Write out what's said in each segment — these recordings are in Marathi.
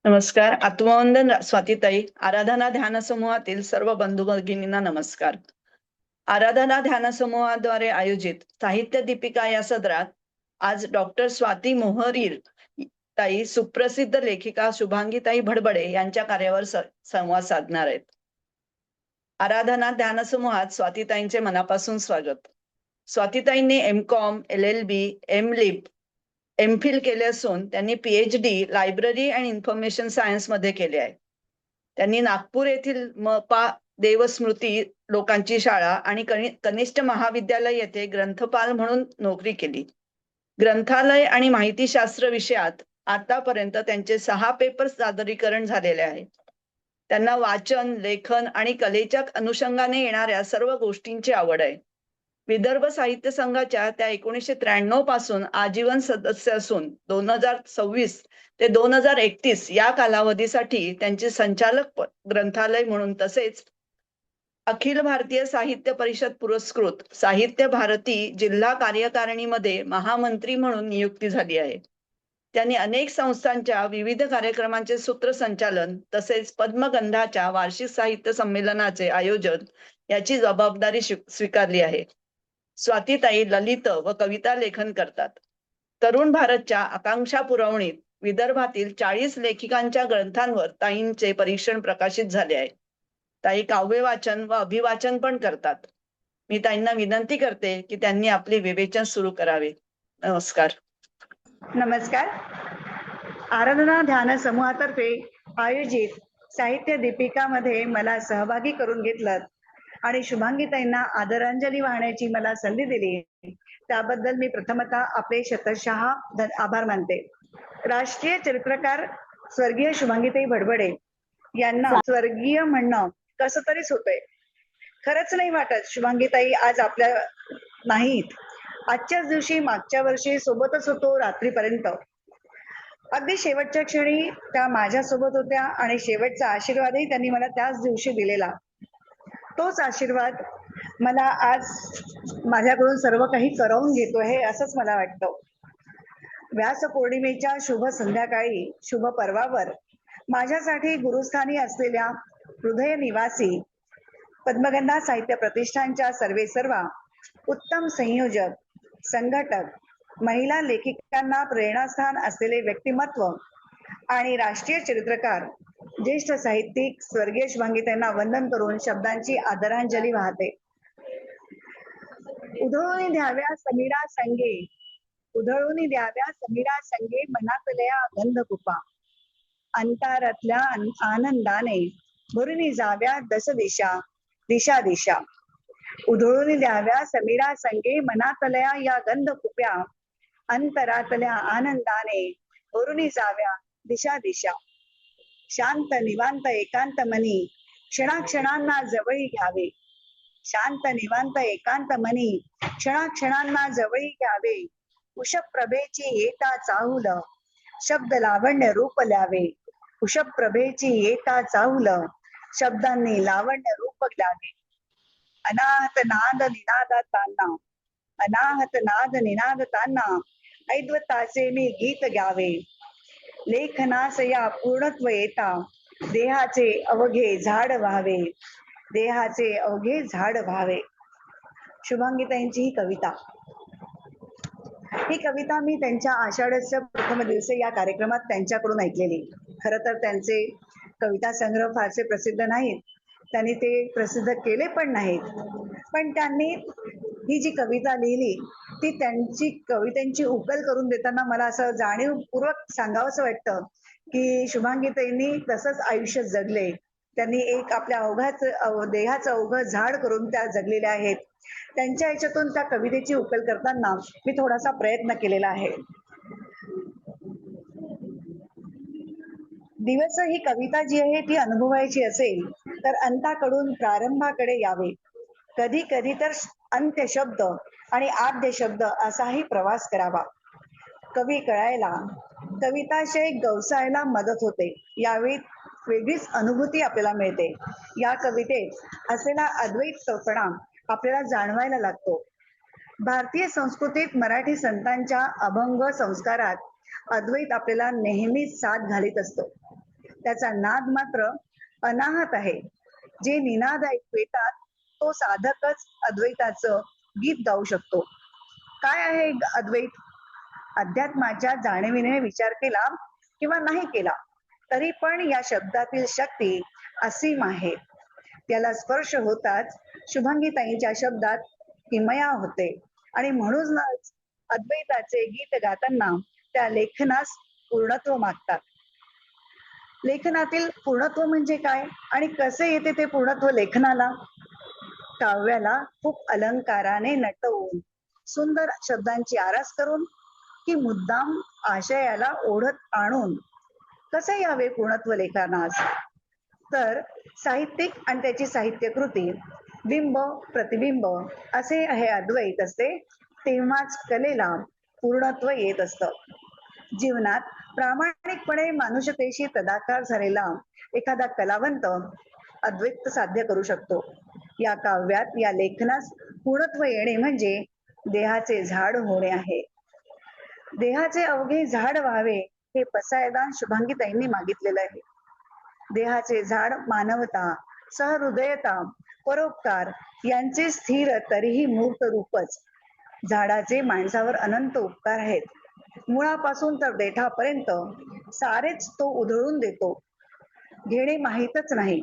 नमस्कार. आत्मवंदन स्वातीताई. आराधना ध्यान समूहातील सर्व बंधू भगिनींना नमस्कार. आराधना ध्यान समूहाद्वारे आयोजित साहित्य दीपिका या सदरात आज डॉक्टर स्वाती मोहरीर ताई, सुप्रसिद्ध लेखिका शुभांगीताई भडबडे यांच्या कार्यावर संवाद साधणार आहेत. आराधना ध्यान समूहात स्वातीताईंचे मनापासून स्वागत. स्वातीताईंनी एम.कॉम, LLB, एम.लिप, एम.फिल केले असून त्यांनी PhD library and information science मध्ये केले आहे. त्यांनी नागपूर येथील म.पा. देवस्मृती लोकांची शाळा आणि कनिष्ठ महाविद्यालय येथे ग्रंथपाल म्हणून नोकरी केली. ग्रंथालय आणि माहितीशास्त्र विषयात आतापर्यंत त्यांचे 6 पेपर सादरीकरण झालेले आहे. त्यांना वाचन, लेखन आणि कलेच्या अनुषंगाने येणाऱ्या सर्व गोष्टींची आवड आहे. विदर्भ साहित्य संघाच्या त्या 1993 पासून आजीवन सदस्य असून 2026 ते 2031 या कालावधीसाठी त्यांचे संचालक ग्रंथालय म्हणून तसेच अखिल भारतीय साहित्य परिषद पुरस्कृत साहित्य भारती जिल्हा कार्यकारिणीमध्ये महामंत्री म्हणून नियुक्ती झाली आहे. त्यांनी अनेक संस्थांच्या विविध कार्यक्रमांचे सूत्रसंचालन तसेच पद्मगंधाच्या वार्षिक साहित्य संमेलनाचे आयोजन याची जबाबदारी स्वीकारली आहे. स्वातीताई ललित व कविता लेखन करतात. तरुण भारतच्या आकांक्षा पुरवणीत विदर्भातील 40 लेखिकांच्या ग्रंथांवर ताईंचे परीक्षण प्रकाशित झाले आहे. ताई काव्य वाचन व अभिवाचन पण करतात. मी ताईंना विनंती करते की त्यांनी आपले विवेचन सुरू करावे. नमस्कार. नमस्कार. आराधना ध्यान समूहातर्फे आयोजित साहित्य दीपिकामध्ये मला सहभागी करून घेतलं आणि शुभांगीताईंना आदरांजली वाहण्याची मला संधी दिली, त्याबद्दल मी प्रथमतः आपले शतशः आभार मानते. राष्ट्रीय चरित्रकार स्वर्गीय शुभांगीताई भडबडे यांना स्वर्गीय म्हणणं कसं तरीच होतंय. खरंच नाही वाटत शुभांगीताई आज आपल्या नाहीत. आजच्याच दिवशी मागच्या वर्षी सोबतच होतो रात्रीपर्यंत. अगदी शेवटच्या क्षणी त्या माझ्या सोबत होत्या आणि शेवटचा आशीर्वादही त्यांनी मला त्याच दिवशी दिलेला. तोच आशीर्वाद मला आज माझ्याकडून सर्व काही करवून घेतो आहे असंच मला वाटतं. व्यास पौर्णिमेच्या शुभ संध्याकाळी शुभ पर्वावर माझ्यासाठी गुरुस्थानी असलेल्या हृदय निवासी पद्मगंधा साहित्य प्रतिष्ठानच्या सर्वेसर्वा उत्तम संयोजक, संघटक, महिला लेखिकांना प्रेरणास्थान असलेले व्यक्तिमत्व आणि राष्ट्रीय चरित्रकार ज्येष्ठ साहित्यिक स्वर्गीय शुभांगीताईंना वंदन करून शब्दांची आदरांजली वाहते. उधळून द्याव्या समीरा संगे, उधळून द्याव्या समीरा संगे मनातल्या गंधकुपा, अंतरातल्या आनंदाने भरून जाव्या दश दिशा दिशा दिशा. उधळून द्याव्या समीरा संगे मनातल्या या गंधकुप्या, अंतरातल्या आनंदाने भरून जाव्या दिशा दिशा. शांत निवांत एकांत मनी क्षणाक्षणांना जवळी घ्यावे, शांत निवांत एकांत मनी क्षणाक्षणांना जवळी घ्यावे. उषप्रभेची येता चाहुल शब्द लावण्य रूप ल्यावे, उषप्रभेची येता चाहुल शब्दांनी लावण्य रूप ल्यावे. अनाहत नाद निनादताना, अनाहत नाद निनादताना ऐद्वताचे मी गीत गावे. लेखनास या पूर्णत्व येता देहाचे अवघे झाड व्हावे, देहाचे अवघे झाड व्हावे. शुभांगीताईंची ही कविता. ही कविता मी त्यांच्या आषाढस्य प्रथम दिवशी या कार्यक्रमात त्यांच्याकडून ऐकलेली. खर तर त्यांचे कविता संग्रह फारसे प्रसिद्ध नाहीत, त्यांनी ते प्रसिद्ध केले पण नाहीत. पण त्यांनी ही जी कविता लिहिली ती त्यांची कवितांची उकल करून देताना मला असं जाणीवपूर्वक सांगावंसं वाटतं की शुभांगीताईंनी तसंच आयुष्य जगले. त्यांनी एक आपल्या देहाचं अवघं झाड करून त्या जगलेल्या आहेत. त्यांच्या ह्याच्यातून त्या कवितेची उकल करताना मी थोडासा प्रयत्न केलेला आहे. दिवस ही कविता जी आहे ती अनुभवायची असेल तर अंताकडून प्रारंभाकडे यावे. कधी कधी तर अंत्य शब्द आणि आद्य शब्द असाही प्रवास करावा. कवी कळायला, कविताशय गवसायला मदत होते. यावेळी वेगळीच अनुभूती आपल्याला मिळते. या कवितेत असलेला अद्वैतपणा आपल्याला जाणवायला लागतो. भारतीय संस्कृतीत मराठी संतांच्या अभंग संस्कारात अद्वैत आपल्याला नेहमीच साथ घालीत असतो. त्याचा नाद मात्र अनाहत आहे. जे निनाद ऐकू येतात तो साधकच अद्वैताचं गीत गाऊ शकतो. काय आहे अद्वैत? अध्यात्माच्या जाणीवेने विचार केला किंवा नाही केला तरी पण या शब्दातील शक्ती असीम आहे. त्याला स्पर्श होताच शुभांगीताईंच्या शब्दात किमया होते आणि म्हणूनच अद्वैताचे गीत गाताना त्या लेखनास पूर्णत्व मागतात. लेखनातील पूर्णत्व म्हणजे काय आणि कसे येते ते पूर्णत्व लेखनाला? काव्याला खूप अलंकाराने नटवून सुंदर शब्दांची आरास करून की मुद्दाम आशयाला ओढत आणून कसे यावे पूर्णत्व लेखनास? तर साहित्यिक आणि त्याची साहित्य कृती बिंब प्रतिबिंब असे हे अद्वैत असते, तेव्हाच कलेला पूर्णत्व येत असतं. जीवनात प्रामाणिकपणे मानुषतेशी तदाकार झालेला एखादा कलावंत अद्वैत साध्य करू शकतो. या काव्यात या लेखनास पूर्णत्व येणे म्हणजे देहाचे झाड होणे आहे. देहाचे अवघे झाड व्हावे हे पसायदान शुभांगीताईंनी मागितलेलं आहे. देहाचे झाड मानवता, सहृदयता, परोपकार यांचे स्थिर तरीही मूर्त रूपच. झाडाचे माणसावर अनंत उपकार आहेत. मुळापासून तर देठापर्यंत सारेच तो उधळून देतो. घेणे माहीतच नाही,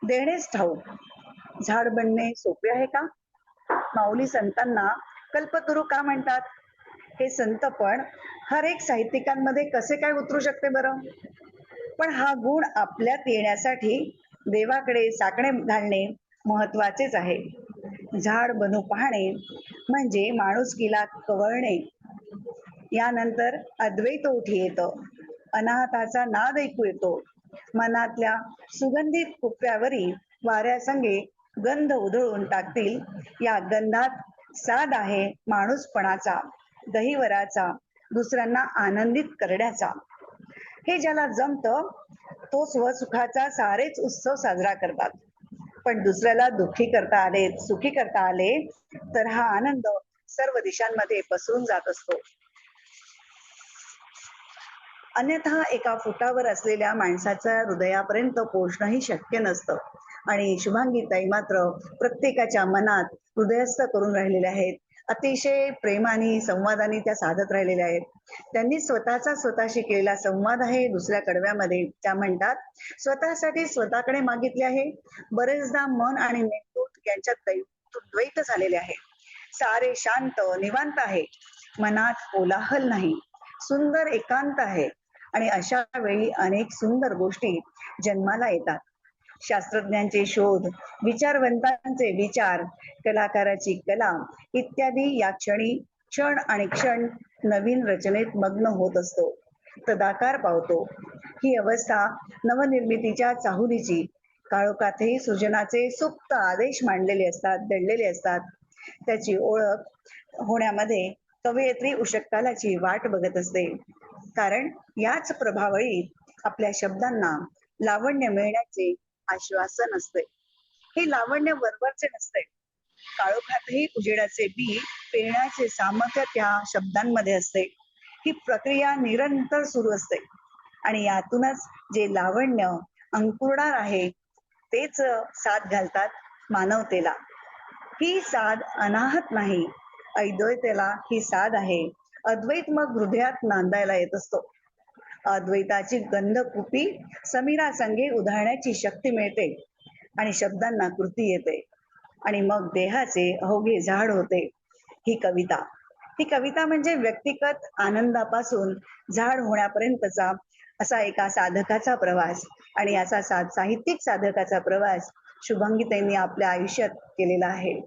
देणेच ठाऊक. झाड बनणे सोपे आहे का? माऊली संतांना कल्पतरू का म्हणतात? हे संत पण हर एक साहित्यिकांमध्ये कसे काय उतरू शकते बरं? पण हा गुण आपल्यात येण्यासाठी देवाकडे साकडे घालणे महत्वाचेच आहे. झाड बनू पाहणे म्हणजे माणुसकीला कवळणे. यानंतर अद्वैत उठी येतं. अनाहताचा नाद ऐकू येतो. मनातल्या सुगंधित कुप्यावरी वाऱ्यासंगे गंध उधळून टाकतील. या गंधात साध आहे माणूसपणाचा, दहिवराचा, दुसऱ्यांना आनंदित करण्याचा. हे ज्याला जमतं तो स्वसुखाचा सारेच उत्सव साजरा करतात. पण दुसऱ्याला दुःखी करता आले, सुखी करता आले तर हा आनंद सर्व दिशांमध्ये पसरून जात असतो. अन्यथा एका फुटावर असलेल्या माणसाच्या हृदयापर्यंत पोहोचणंही शक्य नसतं. आणि शुभांगीताई मात्र प्रत्येकाच्या मनात हृदयस्थ करून राहिलेल्या आहेत. अतिशय प्रेमाने संवादाने त्या साधत राहिलेल्या आहेत. त्यांनी स्वतःशी केलेला संवाद आहे दुसऱ्या कडव्यामध्ये. त्या म्हणतात, स्वतःसाठी स्वतःकडे मागितले आहे. बरेचदा मन आणि मेंदूत यांच्यात द्वैत झालेले आहे. सारे शांत निवांत आहे, मनात कोलाहल नाही, सुंदर एकांत आहे. आणि अशा वेळी अनेक सुंदर गोष्टी जन्माला येतात. शास्त्रज्ञांचे शोध, विचारवंतांचे विचार, कलाकाराची कला इत्यादी या क्षण आणि क्षण नवीन रचनेत मग्न होत असतो, तदाकार पावतो. ही अवस्था नवनिर्मितीच्या चाहुलीची. काळोखातही सृजनाचे सुप्त आदेश मांडलेले असतात, दडलेले असतात. त्याची ओळख होण्यामध्ये कवयित्री उषक्कालाची वाट बघत असते. कारण याच प्रभावळीत आपल्या शब्दांना लावण्य मिळण्याचे आश्वासन असते. हे लावण्य वरवरचे नसते. काळोखातही उजेडाचे बी पेरण्याचे सामर्थ्य त्या शब्दांमध्ये असते. ही प्रक्रिया निरंतर सुरू असते आणि यातूनच जे लावण्य अंकुरणार आहे तेच साथ घालतात मानवतेला. ही साध अनाहत नाही, अद्वैताला ही साध आहे. अद्वैत मग हृदयात नांदायला येत असतो. अद्वैताची गंधकुपी समीरा संगे उधळण्याची शक्ती मिळते आणि शब्दांना कृती येते आणि मग देहाचे अवघे झाड होते. ही कविता म्हणजे व्यक्तिगत आनंदापासून झाड होण्यापर्यंतचा असा एका साधकाचा प्रवास. आणि असा साहित्यिक साधकाचा प्रवास शुभांगीताईंनी आपल्या आयुष्यात केलेला आहे.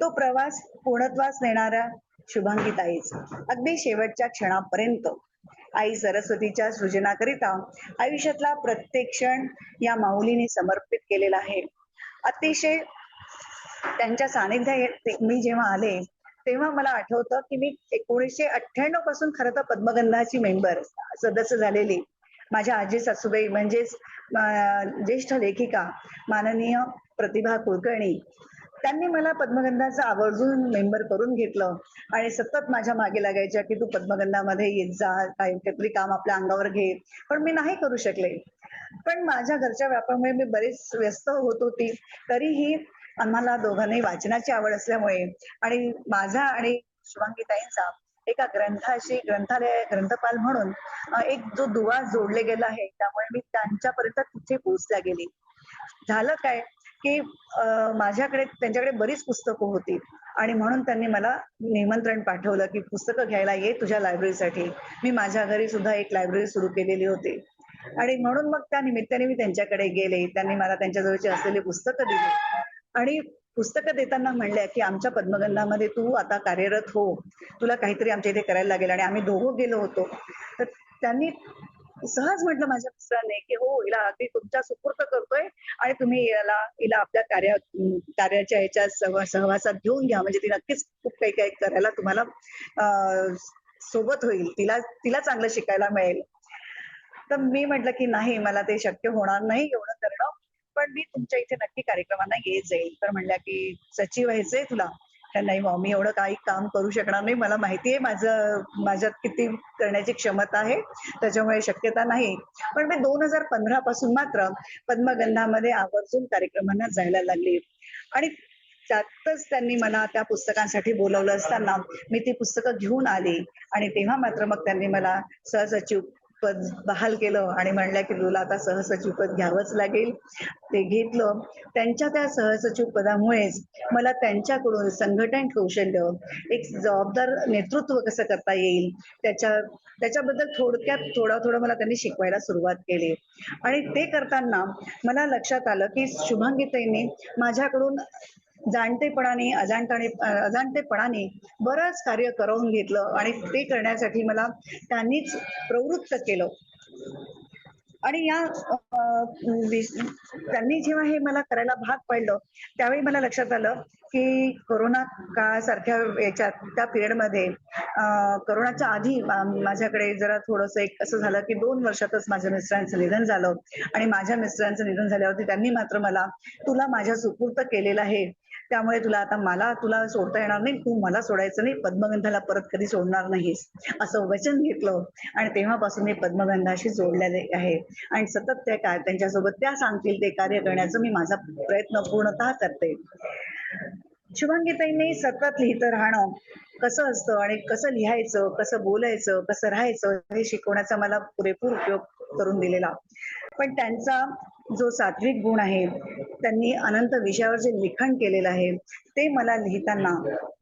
तो प्रवास पूर्णत्वास नेणाऱ्या शुभांगीताईच अगदी शेवटच्या क्षणापर्यंत आई सरस्वतीच्या सृजनाकरिता आयुष्यातला प्रत्येक क्षण या माऊलीने समर्पित केलेला आहे. अतिशय त्यांच्या सानिध्यात मी जेव्हा आले तेव्हा मला आठवतं की मी 1998 पासून खरं तर पद्मगंधाची मेंबर सदस्य झालेली. माझ्या आजी सासूबाई म्हणजेच ज्येष्ठ लेखिका माननीय प्रतिभा कुलकर्णी, त्यांनी मला पद्मगंधाचं आवर्जून मेंबर करून घेतलं आणि सतत माझ्या मागे लागायच्या की तू पद्मगंधामध्ये येत जा, काहीतरी काम आपल्या अंगावर घे. पण मी नाही करू शकले. पण माझ्या घरच्या व्यापामुळे मी बरीच व्यस्त होत होती. तरीही आम्हाला दोघांनाही वाचनाची आवड असल्यामुळे आणि माझा आणि शुभांगीताईंचा एका ग्रंथपाल म्हणून एक जो दुवा जोडले गेला आहे, त्यामुळे मी त्यांच्यापर्यंत तिथे पोहोचल्या गेली. झालं काय, की माझ्याकडे त्यांच्याकडे बरीच पुस्तकं होती आणि म्हणून त्यांनी मला निमंत्रण पाठवलं, की "पुस्तकं घ्यायला ये तुझ्या लायब्ररीसाठी." मी माझ्या घरी सुद्धा एक लायब्ररी सुरू केलेली होती आणि म्हणून मग त्या निमित्ताने मी त्यांच्याकडे गेले. त्यांनी मला त्यांच्याजवळची असलेली पुस्तकं दिली आणि पुस्तकं देताना म्हणल्या, की "आमच्या पद्मगंधामध्ये तू आता कार्यरत हो. तुला काहीतरी आमच्या इथे करायला लागेल." आणि आम्ही दोघं गेलो होतो. तर त्यांनी सहज म्हटलं माझ्या मिस्टरांनी, की "हो, हिला अगदी तुमच्या सुपूर्द करतोय आणि तुम्ही हिला आपल्या कार्याच्या ह्याच्यात सहवासात घेऊन घ्या. म्हणजे ती नक्कीच खूप काही-काही करायला तुम्हाला अ, सोबत होईल. तिला तिला चांगलं शिकायला मिळेल." तर मी म्हटलं, की "नाही, मला ते शक्य होणार नाही एवढं करणं. पण मी तुमच्या इथे नक्की कार्यक्रमांना येत जाईल." तर म्हणल्या, की "सचिव व्हायचंय तुला?" तर "नाही बुवा, मी एवढं काही काम करू शकणार नाही. मला माहिती आहे माझ्यात किती करण्याची क्षमता आहे. त्याच्यामुळे शक्यता नाही." पण मी 2015 पासून मात्र पद्मगंधामध्ये आवर्जून कार्यक्रमांना जायला लागली आणि त्यातच त्यांनी मला त्या पुस्तकांसाठी बोलावलं असताना मी ती पुस्तकं घेऊन आली आणि तेव्हा मात्र मग त्यांनी मला सहसचिव पद बहाल केलं आणि म्हणल्या, की "तुला आता सहसचिव पद घ्यावंच लागेल." ते घेतलं. त्यांच्या त्या सहसचिव पदामुळेच मला त्यांच्याकडून संघटन कौशल्य, एक जबाबदार नेतृत्व कसं करता येईल, त्याच्याबद्दल थोडक्यात थोडं-थोडं मला त्यांनी शिकवायला सुरुवात केली. आणि ते करताना मला लक्षात आलं, की शुभांगीताईंनी माझ्याकडून अजाणतेपणाने बरंच कार्य करवून घेतलं आणि ते करण्यासाठी मला त्यांनीच प्रवृत्त केलं. आणि त्यांनी जेव्हा हे मला करायला भाग पाडलं, त्यावेळी मला लक्षात आलं, की कोरोना काळासारख्या याच्यात त्या पिरियडमध्ये कोरोनाच्या आधी माझ्याकडे जरा थोडंसं एक असं झालं, की 2 वर्षातच माझ्या मिस्टरांचं निधन झालं आणि माझ्या मिस्टरांचं निधन झाल्यावरती त्यांनी मात्र मला, "तुला माझ्या सुपूर्द केलेलं आहे. त्यामुळे तुला सोडता येणार नाही. तू मला सोडायचं नाही. पद्मगंधाला परत कधी सोडणार नाहीस." असं वचन घेतलं आणि तेव्हापासून मी पद्मगंधाशी जोडलेले आहे. आणि सतत त्यांच्यासोबत त्या सांगतील ते कार्य करण्याचा मी माझा प्रयत्न पूर्णतः करते. शुभांगीताईंनी सतत लिहितं राहणं कसं असतं आणि कसं लिहायचं, कसं बोलायचं, कसं राहायचं हे शिकवण्याचा मला पुरेपूर उपयोग करून दिलेला. पण त्यांचा जो सात्विक गुण आहे, त्यांनी अनंत विषयावर जे लिखाण केलेलं आहे, ते मला लिहिताना,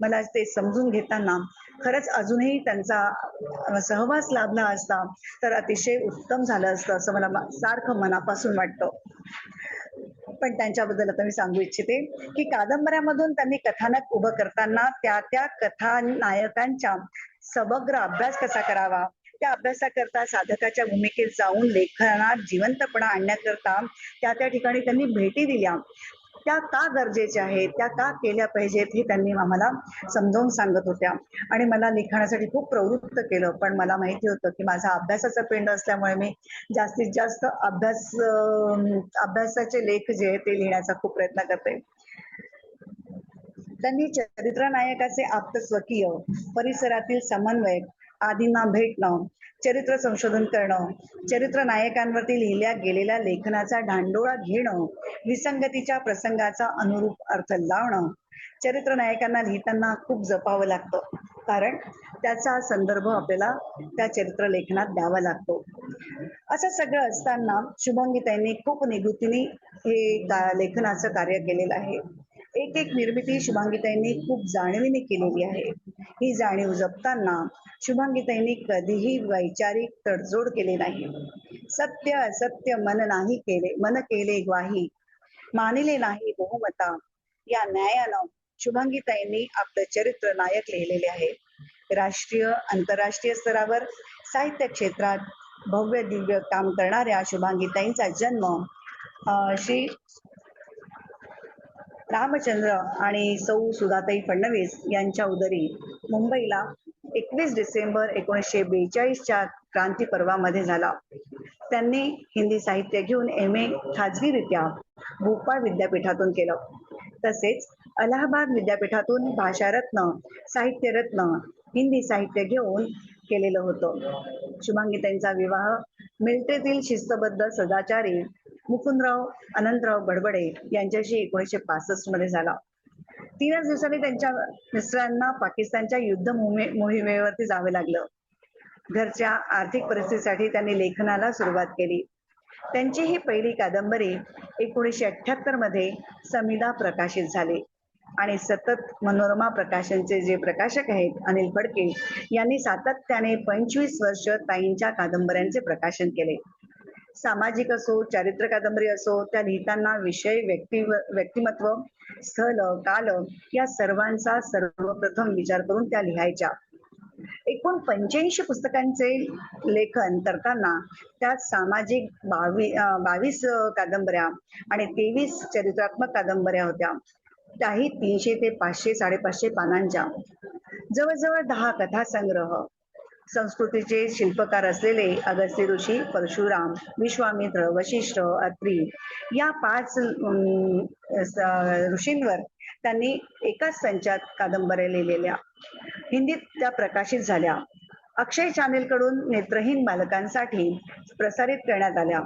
मला ते समजून घेताना खरंच अजूनही त्यांचा सहवास लाभला असता, तर अतिशय उत्तम झालं असतं, असं मला सारखं मनापासून वाटतं. पण त्यांच्याबद्दल आता मी सांगू इच्छिते, की कादंबऱ्यामधून त्यांनी कथानक उभं करताना त्या कथानायकांच्या समग्र अभ्यास कसा करावा, त्या अभ्यासाकरता साधकाच्या भूमिकेत जाऊन लेखनात जिवंतपणा आणण्याकरता त्या ठिकाणी त्यांनी भेटी दिल्या. त्या का गरजेच्या आहेत, त्या का केल्या पाहिजेत, हे त्यांनी आम्हाला समजावून सांगत होत्या आणि मला लिखाणासाठी खूप प्रवृत्त केलं. पण मला माहिती होतं, की माझा अभ्यासाचा पिंड असल्यामुळे मी जास्तीत जास्त अभ्यासाचे लेख जे आहेत ते लिहिण्याचा खूप प्रयत्न करते. त्यांनी चरित्र नायकाचे आप्तस्वकीय, परिसरातील समन्वयक आदींना भेटणं, चरित्र संशोधन करणं, चरित्र नायकांवरती लिहिल्या गेलेल्या लेखनाचा धांडोळा घेणं, विसंगतीच्या प्रसंगाचा अनुरूप अर्थ लावणं, चरित्र नायकांना लिहिताना खूप जपावं लागतं. कारण त्याचा संदर्भ आपल्याला त्या चरित्र लेखनात द्यावा लागतो. असं सगळं असताना शुभांगीताईंनी खूप निगुतीने लेखनाचं कार्य केलेलं आहे. एक निर्मिती शुभांगीताईंनी खूप जाणीवेने केलेली आहे. ही जाणीव जपताना शुभांगीताईंनी कधीही वैचारिक तडजोड केली नाही. सत्य असत्य मन केले ग्वाही, मानिले नाही बहुमता, या न्यायानं शुभांगीताईंनी आपलं चरित्र नायक लिहिलेले आहे. राष्ट्रीय आंतरराष्ट्रीय स्तरावर साहित्य क्षेत्रात भव्य दिव्य काम करणाऱ्या शुभांगीताईंचा जन्म श्री रामचंद्र आणि सौ सुधाताई फडणवीस यांच्या उदरी मुंबईला 21 डिसेंबर 1942च्या क्रांती पर्वामध्ये झाला. त्यांनी हिंदी साहित्य घेऊन MA खाजगीरित्या भोपाळ विद्यापीठातून केलं. तसेच अलाहाबाद विद्यापीठातून भाषारत्न, साहित्यरत्न, हिंदी साहित्य घेऊन केलेलं होतं. शुभांगीताईंचा विवाह मिलिटरीतील शिस्तबद्ध सदाचारी मुकुंदराव अनंतराव बडबडे यांच्याशी 1965 मध्ये झाला. 3च दिवसांनी त्यांच्या मिस्टरांना पाकिस्तानच्या युद्ध मोहिमेवरती जावे लागलं. घरच्या आर्थिक परिस्थितीसाठी त्यांनी लेखनाला सुरुवात केली. त्यांची ही पहिली कादंबरी 1978 मध्ये समिधा प्रकाशित झाली आणि सतत मनोरमा प्रकाशनचे जे प्रकाशक आहेत अनिल फडके यांनी सातत्याने 25 वर्ष ताईंच्या कादंबऱ्यांचे प्रकाशन केले. सामाजिक असो, चारित्र्य कादंबरी असो, त्या लिहिताना विषय, व्यक्तिमत्व, स्थल, काल या सर्वांचा सर्वप्रथम विचार करून त्या लिहायच्या. एकूण 85 पुस्तकांचे लेखन करताना त्यात सामाजिक 22 कादंबऱ्या आणि 23 चरित्रात्मक कादंबऱ्या होत्या. त्याही 300 ते 500 550 पानांच्या. जवळजवळ 10 कथासंग्रह. संस्कृतीचे शिल्पकार असलेले अगस्त्य ऋषी, परशुराम, विश्वामित्र, वशिष्ठ, अत्री या 5 ऋषींवर त्यांनी एकाच संचात कादंबऱ्या लिहिलेल्या. हिंदीत त्या प्रकाशित झाल्या. अक्षय चॅनेल कडून नेत्रहीन बालकांसाठी प्रसारित करण्यात आल्या.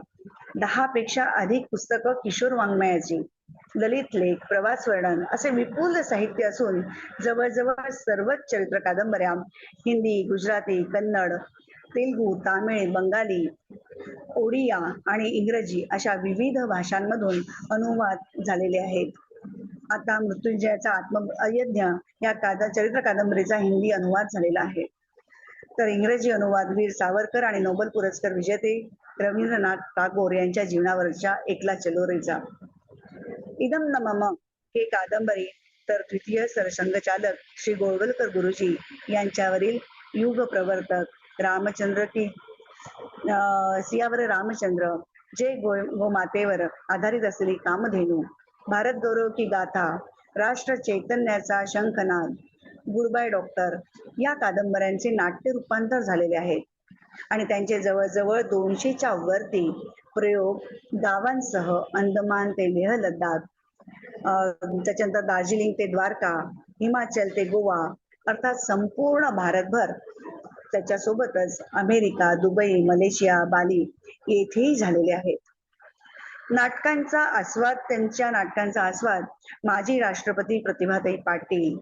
10 पेक्षा अधिक पुस्तकं किशोर वाङ्मयाची, ललित लेख, प्रवास वर्णन असे विपुल साहित्य असून जवळजवळ सर्वच चरित्र कादंबऱ्या हिंदी, गुजराती, कन्नड, तेलुगू, तामिळ, बंगाली, ओडिया आणि इंग्रजी अशा विविध भाषांमधून अनुवाद झालेले आहेत. आता मृत्युंजयाचा अयोध्या या चरित्र कादंबरीचा हिंदी अनुवाद झालेला आहे. तर इंग्रजी अनुवाद वीर सावरकर आणि नोबेल पुरस्कार विजेते रवींद्रनाथ टागोर यांच्या जीवनावरच्या एकला चलोरेचा. इदम न मम हे कादंबरी तर द्वितीय सरसंघचालक श्री गोळवलकर गुरुजी यांच्यावरील युग प्रवर्तक रामचंद्र की सियावर रामचंद्र, जय गोमातेवर आधारित असलेली कामधेनू, भारत गौरव की गाथा, राष्ट्र चैतन्याचा शंखनाद, गुड बाय डॉक्टर या कादंबऱ्यांचे नाट्य रूपांतर झालेले आहेत आणि त्यांचे जवळजवळ 200च्या वरती प्रयोग गावांसह अंदमान ते लेह लडाख, त्याच्यानंतर दार्जिलिंग ते द्वारका, हिमाचल ते गोवा अर्थात संपूर्ण भारतभर, त्याच्यासोबतच अमेरिका, दुबई, मलेशिया, बाली येथेही झालेले आहेत. त्यांच्या नाटकांचा आस्वाद माजी राष्ट्रपती प्रतिभाताई पाटील,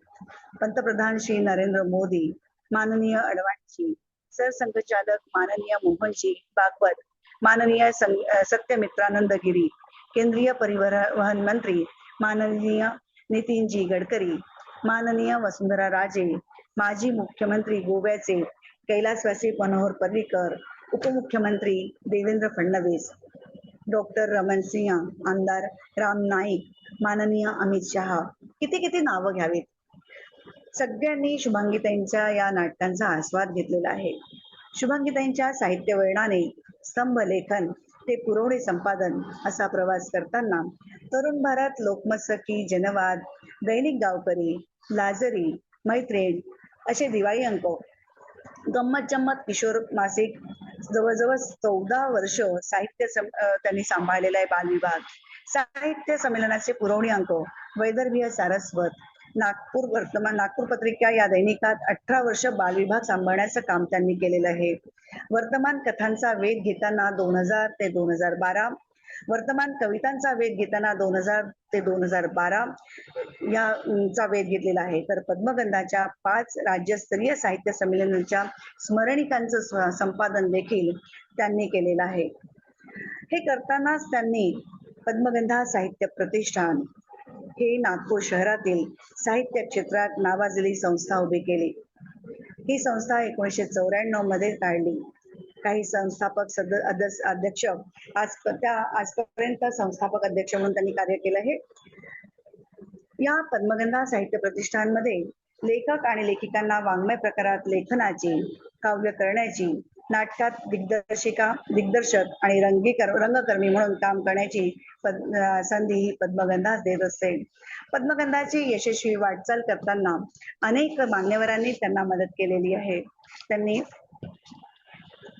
पंतप्रधान श्री नरेंद्र मोदी, माननीय अडवाणी, सरसंघचालक माननीय मोहनजी भागवत, माननीय सत्यमित्रानंद गिरी, केंद्रीय परिवहन मंत्री माननीय नितीनजी गडकरी, माननीय वसुंधरा राजे, माजी मुख्यमंत्री गोव्याचे कैलासवासी मनोहर पर्रीकर, उपमुख्यमंत्री देवेंद्र फडणवीस, डॉक्टर रमण सिंह, आमदार राम नाईक, माननीय अमित शहा, किती नावं घ्यावीत. सगळ्यांनी शुभांगीताईंच्या या नाटकांचा आस्वाद घेतलेला आहे. शुभांगीताईंच्या साहित्य वळणाने स्तंभ लेखन ते पुरवणी संपादन असा प्रवास करताना तरुण भारत, लोकमत सखी, जनवाद, दैनिक गावकरी, लाजरी, मैत्रीण असे दिवाळी अंक, गंमत जम्मत किशोर मासिक, जवळजवळ 14 वर्ष साहित्य त्यांनी सांभाळलेला आहे. बालविभाग, साहित्य संमेलनाचे पुरवणी अंक, वैदर्भीय सारस्वत, नागपूर पत्रिका या दैनिकात 18 वर्ष बालविभाग सांभाळण्याचं काम त्यांनी केलेलं आहे. वर्तमान कथांचा वेध घेताना 2000 ते 2012, वर्तमान कवितांचा वेध घेताना 2000 ते 2012 याचा वेध घेतलेला आहे. तर पद्मगंधाच्या 5 राज्यस्तरीय साहित्य संमेलनाच्या स्मरणिकांचं संपादन देखील त्यांनी केलेलं आहे. हे करतानाच त्यांनी पद्मगंधा साहित्य प्रतिष्ठान हे नागपूर शहरातील साहित्य क्षेत्रात नावाजलेली संस्था उभी केली. ही संस्था 1994 मध्ये काढली. काही संस्थापक अध्यक्ष आजपर्यंत संस्थापक अध्यक्ष म्हणून त्यांनी कार्य केलं आहे. या पद्मगंधा साहित्य प्रतिष्ठानमध्ये लेखक आणि लेखिकांना वाङ्मय प्रकारात लेखनाची, काव्य करण्याची, नाटकात दिग्दर्शक आणि रंगकर्मी म्हणून काम करण्याची संधी ही पद्मगंधा देत असते. पद्मगंधाची यशस्वी वाटचाल करताना अनेक मान्यवरांनी त्यांना मदत केलेली आहे. त्यांनी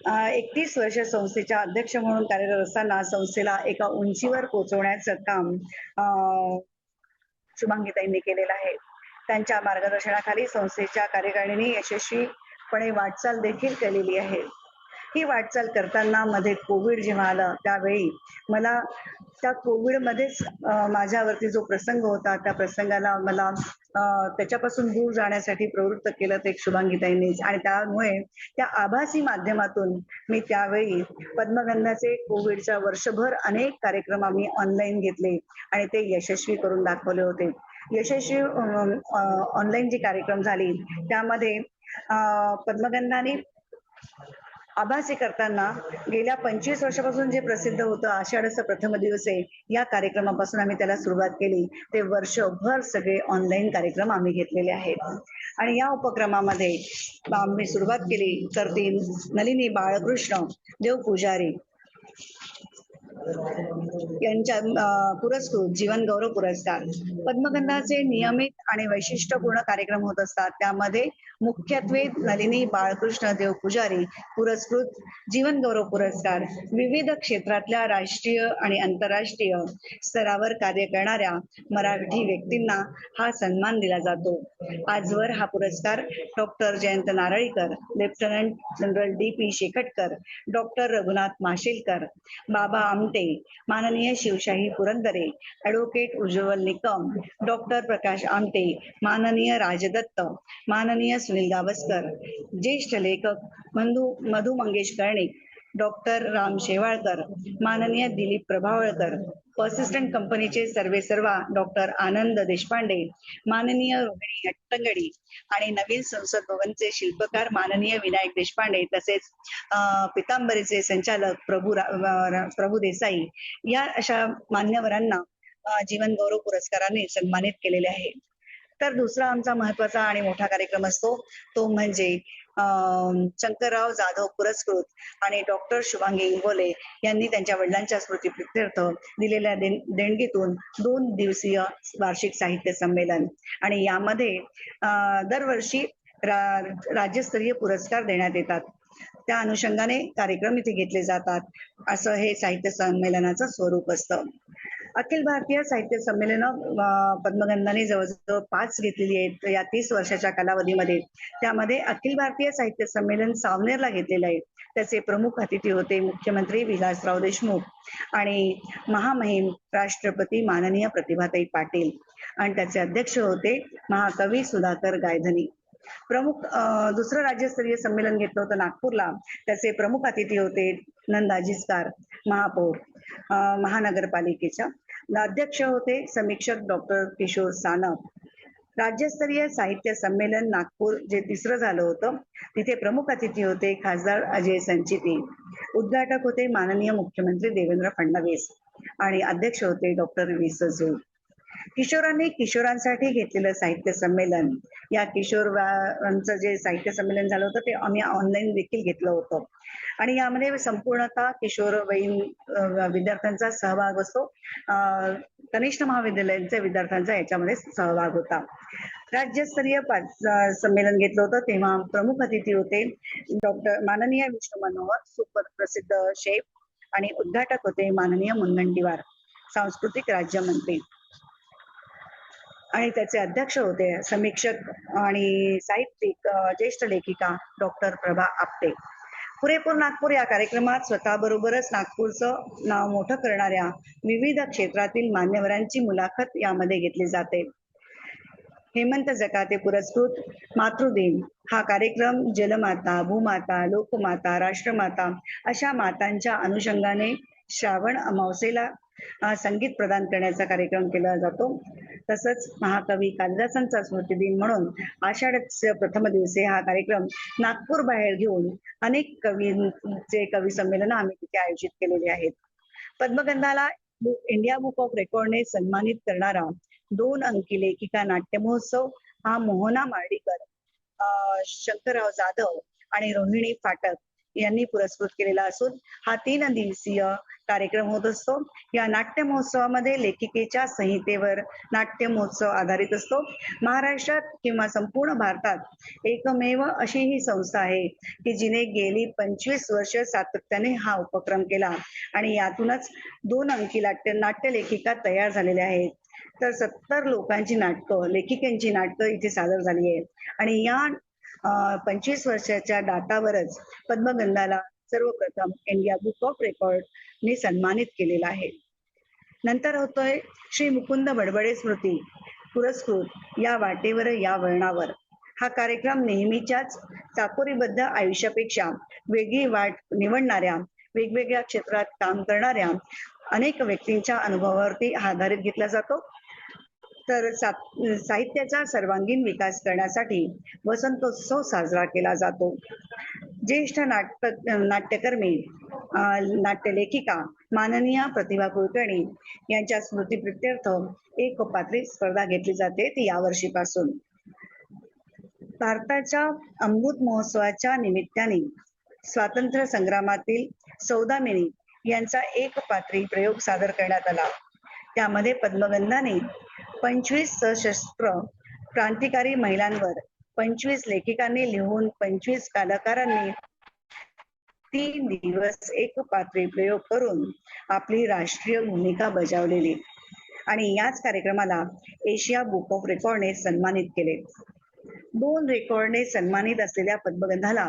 31 वर्ष संस्थेच्या अध्यक्ष म्हणून कार्यरत असताना संस्थेला एका उंचीवर पोहोचवण्याचं काम शुभांगीताईंनी केलेलं आहे. त्यांच्या मार्गदर्शनाखाली संस्थेच्या कार्यकारिणीने यशस्वीपणे वाटचाल देखील केलेली आहे. ही वाटचाल करताना मध्ये कोविड जेव्हा आलं त्यावेळी मला त्या कोविडमध्येच माझ्यावरती जो प्रसंग होता त्या प्रसंगाला मला त्याच्यापासून दूर जाण्यासाठी प्रवृत्त केलं ते शुभांगीताईंनीच आणि त्यामुळे त्या आभासी माध्यमातून मी त्यावेळी पद्मगंधाचे कोविडच्या वर्षभर अनेक कार्यक्रम आम्ही ऑनलाईन घेतले आणि ते यशस्वी करून दाखवले होते. यशस्वी ऑनलाईन जे कार्यक्रम झाले त्यामध्ये पद्मगंधाने आभासी करताना गेल्या 25 वर्षापासून जे प्रसिद्ध होतं आषाढस्य प्रथम दिवसे या कार्यक्रमापासून आम्ही त्याला सुरुवात केली. ते वर्षभर सगळे ऑनलाईन कार्यक्रम आम्ही घेतलेले आहेत आणि या उपक्रमामध्ये आम्ही सुरुवात केली तर ती नलिनी बाळकृष्ण देव पुजारी यांच्या पुरस्कृत जीवन गौरव पुरस्कार. पद्मगंधाचे नियमित आणि वैशिष्ट्यपूर्ण कार्यक्रम होत असतात. त्यामध्ये मुख्यत्वे नलिनी बाळकृष्ण देव पुजारी पुरस्कृत जीवन गौरव पुरस्कार विविध क्षेत्रातल्या राष्ट्रीय आणि आंतरराष्ट्रीय स्तरावर कार्य करणाऱ्या मराठी व्यक्तींना हा सन्मान दिला जातो. आजवर हा पुरस्कार doctor Jayant Narlikar, lieutenant general D P. Shekatkar, doctor Raghunath Mashelkar, Baba Amte, माननीय शिवशाही पुरंदरे, ॲडव्होकेट उज्ज्वल निकम, डॉक्टर प्रकाश आमटे, माननीय राजदत्त, माननीय सुनील गावस्कर, ज्येष्ठ लेखक मधु मंगेश कर्णिक, डॉक्टर राम शेवाळकर, माननीय दिलीप प्रभावळकर, पर्सिस्टंट कंपनीचे सर्वेसर्वा डॉक्टर आनंद देशपांडे, माननीय रोहिणी हट्टंगडी आणि नवीन संसद भवनचे शिल्पकार माननीय विनायक देशपांडे तसेच पितांबरीचे संचालक प्रभू देसाई या अशा मान्यवरांना जीवन गौरव पुरस्काराने सन्मानित केलेले आहे. तर दुसरा आमचा महत्वाचा आणि मोठा कार्यक्रम असतो तो म्हणजे शंकरराव जाधव पुरस्कृत आणि डॉक्टर शुभांगी इंगोले यांनी त्यांच्या वडिलांच्या स्मृतीप्रित्यर्थ दिलेल्या देणगीतून 2 दिवसीय वार्षिक साहित्य संमेलन आणि यामध्ये दरवर्षी राज्यस्तरीय पुरस्कार देण्यात येतात. त्या अनुषंगाने कार्यक्रम इथे घेतले जातात. असं हे साहित्य संमेलनाचं स्वरूप असतं. अखिल भारतीय साहित्य संमेलन पद्मगंधाने जवळजवळ 5 घेतलेली आहेत या 30 वर्षाच्या कालावधीमध्ये. त्यामध्ये अखिल भारतीय साहित्य संमेलन सावनेरला घेतलेलं आहे. त्याचे प्रमुख अतिथी होते मुख्यमंत्री विलासराव देशमुख आणि महामहिम राष्ट्रपती माननीय प्रतिभाताई पाटील आणि त्याचे अध्यक्ष होते महाकवी सुधाकर गायधनी. प्रमुख दुसरं राज्यस्तरीय संमेलन घेतलं होतं नागपूरला. त्याचे प्रमुख अतिथी होते नंदा जिचकार महापौर महानगरपालिकेच्या. अध्यक्ष होते समीक्षक डॉक्टर किशोर सानप. राज्यस्तरीय साहित्य संमेलन नागपूर जे 3रं झालं होतं तिथे प्रमुख अतिथी होते खासदार अजय संचिती. उद्घाटक होते माननीय मुख्यमंत्री देवेंद्र फडणवीस आणि अध्यक्ष होते डॉक्टर व्ही स. झोळ. किशोरांनी किशोरांसाठी घेतलेलं साहित्य संमेलन या किशोरांचं जे साहित्य संमेलन झालं होतं ते आम्ही ऑनलाईन देखील घेतलं होतं आणि यामध्ये संपूर्णतः किशोरवयीन विद्यार्थ्यांचा सहभाग असतो. कनिष्ठ महाविद्यालयांच्या विद्यार्थ्यांचा याच्यामध्ये सहभाग होता. राज्यस्तरीय संमेलन घेतलं होतं तेव्हा प्रमुख अतिथी होते डॉक्टर माननीय विष्णू मनोहर सुप्रसिद्ध शेफ आणि उद्घाटक होते माननीय मुनगंटीवार सांस्कृतिक राज्यमंत्री आणि त्याचे अध्यक्ष होते समीक्षक आणि साहित्यिक ज्येष्ठ लेखिका डॉक्टर प्रभा आपटे. पुरेपूर नागपूर या कार्यक्रमात स्वतःबरोबरच नागपूरचं नाव मोठं करणाऱ्या विविध क्षेत्रातील मान्यवरांची मुलाखत यामध्ये घेतली जाते. हेमंत जकाते पुरस्कृत मातृदिन हा कार्यक्रम जलमाता, भूमाता, लोकमाता, राष्ट्रमाता अशा मातांच्या अनुषंगाने श्रावण अमावस्येला संगीत प्रदान करण्याचा कार्यक्रम केला जातो. तसंच महाकवी कालिदासांचा स्मृतिदिन म्हणून आषाढस्य प्रथम दिवसे हा कार्यक्रम नागपूर बाहेर घेऊन अनेक कवींचे कवी संमेलन आम्ही तिथे आयोजित केलेले आहेत. पद्मगंधाला इंडिया बुक ऑफ रेकॉर्डने सन्मानित करणारा 2 अंकी लेखिका नाट्य महोत्सव हा मोहना मार्डीकर, शंकरराव जाधव आणि रोहिणी फाटक यांनी पुरस्कृत केलेला असून हा 3 दिवसीय कार्यक्रम होत असतो. या नाट्य महोत्सवामध्ये लेखिकेच्या संहितेवर नाट्य महोत्सव आधारित असतो. महाराष्ट्रात किंवा संपूर्ण भारतात एकमेव अशी ही संस्था आहे की जिने गेली 25 वर्ष सातत्याने हा उपक्रम केला आणि यातूनच 2 अंकी नाट्य लेखिका तयार झालेल्या आहेत. तर 70 लोकांची नाटकं, लेखिकांची नाटकं इथे सादर झाली आहेत आणि या 25 वर्षाच्या डाटावरच पद्मगंधाला सर्वप्रथम इंडिया बुक ऑफ रेकॉर्डने सन्मानित केलेला आहे. नंतर होतोय श्री मुकुंद बडबडे स्मृती पुरस्कृत या वाटेवर या वळणावर. हा कार्यक्रम नेहमीच्याच चाकोरीबद्ध आयुष्यापेक्षा वेगळी वाट निवडणाऱ्या, वेगवेगळ्या क्षेत्रात काम करणाऱ्या अनेक व्यक्तींच्या अनुभवावरती आधारित घेतला जातो. तर साहित्याचा सर्वांगीण विकास करण्यासाठी वसंतोत्सव साजरा केला जातो. ज्येष्ठ नाट्यकर्मी, नाट्यलेखिका माननीय प्रतिभा कुलकर्णी यांच्या स्मृतीप्रित्यर्थ एक पात्री स्पर्धा घेतली जाते ती यावर्षीपासून. भारताच्या अमृत महोत्सवाच्या निमित्ताने स्वातंत्र्य संग्रामातील सौदामिनी यांचा एक पात्री प्रयोग सादर करण्यात आला. त्यामध्ये पद्मगंधाने 25 सशस्त्र क्रांतिकारी महिलांवर, 25 लेखिकांनी लिहून 25 कलाकारांनी 3 दिवस एक पात्री प्रयोग करून आपली राष्ट्रीय भूमिका बजावलेली आणि याच कार्यक्रमाला एशिया बुक ऑफ रेकॉर्डने सन्मानित केले. 2 रेकॉर्डने सन्मानित असलेल्या पद्मगंधाला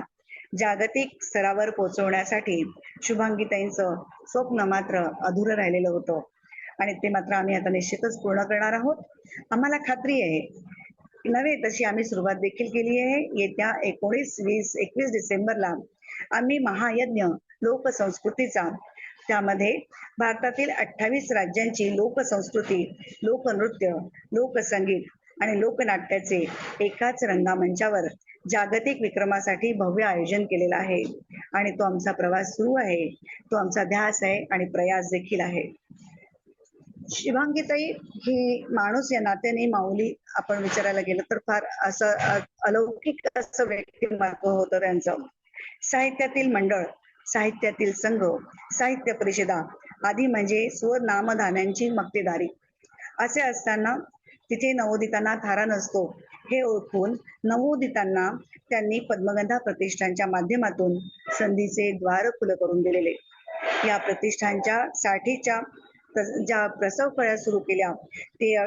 जागतिक स्तरावर पोहोचवण्यासाठी शुभांगीताईंचं स्वप्न मात्र अधुरं राहिलेलं होतं आणि ते मात्र आम्ही आता निश्चितच पूर्ण करणार आहोत. आम्हाला खात्री आहे, नव्हे तशी आम्ही सुरुवात देखील केली आहे. येत्या 19, 20, 21 डिसेंबरला आम्ही महायज्ञ लोकसंस्कृतीचा, त्यामध्ये भारतातील 28 राज्यांची लोकसंस्कृती, लोकनृत्य, लोकसंगीत आणि लोकनाट्याचे एकाच रंगमंचावर जागतिक विक्रमासाठी भव्य आयोजन केलेलं आहे आणि तो आमचा प्रवास सुरू आहे, तो आमचा ध्यास आहे आणि प्रयास देखील आहे. शुभांगीताई ही माणूस या नात्याने माऊली आपण विचारायला गेलं तर फार असं अलौकिक असं व्यक्तिमत्व होतं त्यांचं. साहित्यातील मंडळ, साहित्यातील संघ, साहित्य परिषदा आदी म्हणजे स्वनामधान्यांची मक्तेदारी. असे असताना तिथे नवोदितांना थारा नसतो हे ओळखून नवोदितांना त्यांनी पद्मगंधा प्रतिष्ठानच्या माध्यमातून संधीचे द्वार खुले करून दिलेले. या प्रतिष्ठानच्या साठीच्या ज्या प्रसव कळ्या सुरू केल्या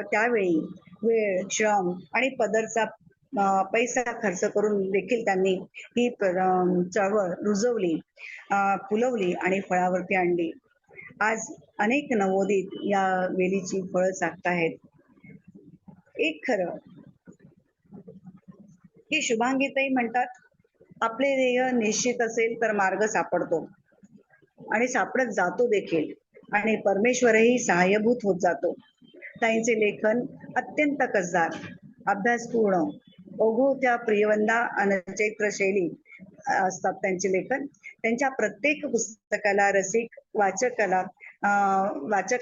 त्यावेळी वेळ, श्रम आणि पदरचा पैसा खर्च करून देखील त्यांनी ही चळवळ रुजवली, फुलवली आणि फळावरती आणली. आज अनेक नवोदित या वेलीची फळं चाखत आहेत. एक खरं की शुभांगीताई म्हणतात, आपले ध्येय निश्चित असेल तर मार्ग सापडतो आणि सापडत जातो देखील आणि परमेश्वरही सहाय्यभूत होत जातो. ताईंचे लेखन अत्यंत कसदार, अभ्यासपूर्ण, ओघवत्या प्रियवंदा आणि चैत्र शैली असतात त्यांचे लेखन. त्यांच्या प्रत्येक पुस्तकाला रसिक वाचक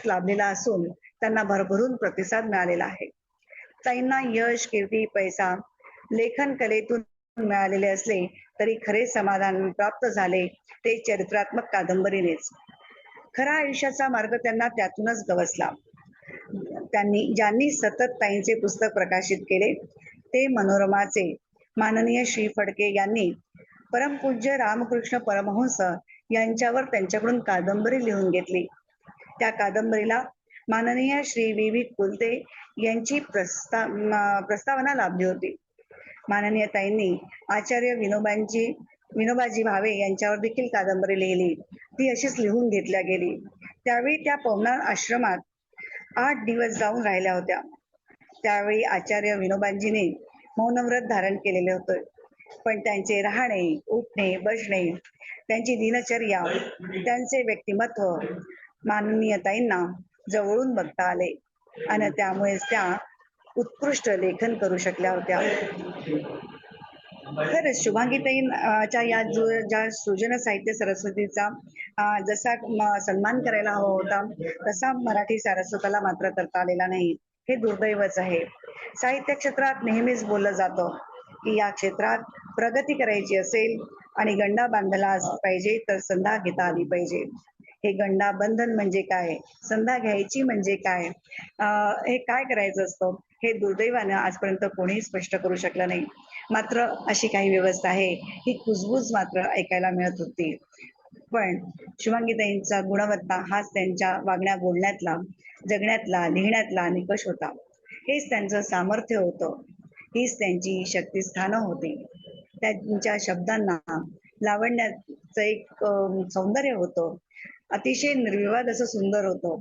लाभलेला असून त्यांना भरभरून प्रतिसाद मिळालेला आहे. ताईंना यश, कीर्ती, पैसा लेखन कलेतून मिळालेले असले तरी खरे समाधान प्राप्त झाले ते चरित्रात्मक कादंबरीनेच. खरा आयुष्याचा मार्ग त्यांना त्यातूनच गवसला. ज्यांनी सतत ताईंचे पुस्तक प्रकाशित केले ते मनोरमाचे माननीय श्री फडके यांनी परमपूज्य रामकृष्ण परमहंस यांच्यावर त्यांच्याकडून कादंबरी लिहून घेतली. त्या कादंबरीला माननीय श्री वि. कुलते यांची प्रस्तावना लाभली होती. माननीय ताईंनी आचार्य विनोबाजी भावे यांच्यावर देखील कादंबरी लिहिली. ती अशीच लिहून घेतल्या गेली. त्यावेळी त्या पवनार आश्रमात 8 दिवस जाऊन राहिल्या होत्या. त्यावेळी आचार्य विनोबाजीने मौनव्रत धारण केलेले होते, पण त्यांचे राहणे, उठणे, बसणे, त्यांची दिनचर्या, त्यांचे व्यक्तिमत्व माननीय ताईंना जवळून बघता आले आणि त्यामुळे त्या उत्कृष्ट लेखन करू शकल्या होत्या. खरंच शुभांगीताईंच्या या ज्या सृजन साहित्य सरस्वतीचा जसा सन्मान करायला हवा होता तसा मराठी सारस्वताला मात्र करता आलेला नाही. हे दुर्दैवच आहे. साहित्य क्षेत्रात नेहमीच बोललं जातं की या क्षेत्रात प्रगती करायची असेल आणि गंडा बांधला पाहिजे तर संधा घेता आली पाहिजे. हे गंडा बंधन म्हणजे काय, संधा घ्यायची म्हणजे काय, हे काय करायचं असतं हे दुर्दैवानं आजपर्यंत कोणीही स्पष्ट करू शकलं नाही. मात्र अशी काही व्यवस्था आहे, ही कुजबूज मात्र ऐकायला मिळत होती. पण शुभांगीताईंचा गुणवत्ता हाच त्यांच्या वागण्या बोलण्यातला, जगण्यातला, लिहिण्यातला निकष होता. हेच त्यांचं सामर्थ्य होतं, हीच त्यांची शक्तिस्थानं होती. त्यांच्या शब्दांना लावण्याचं एक सौंदर्य होतं. अतिशय निर्विवाद असं सुंदर होतं.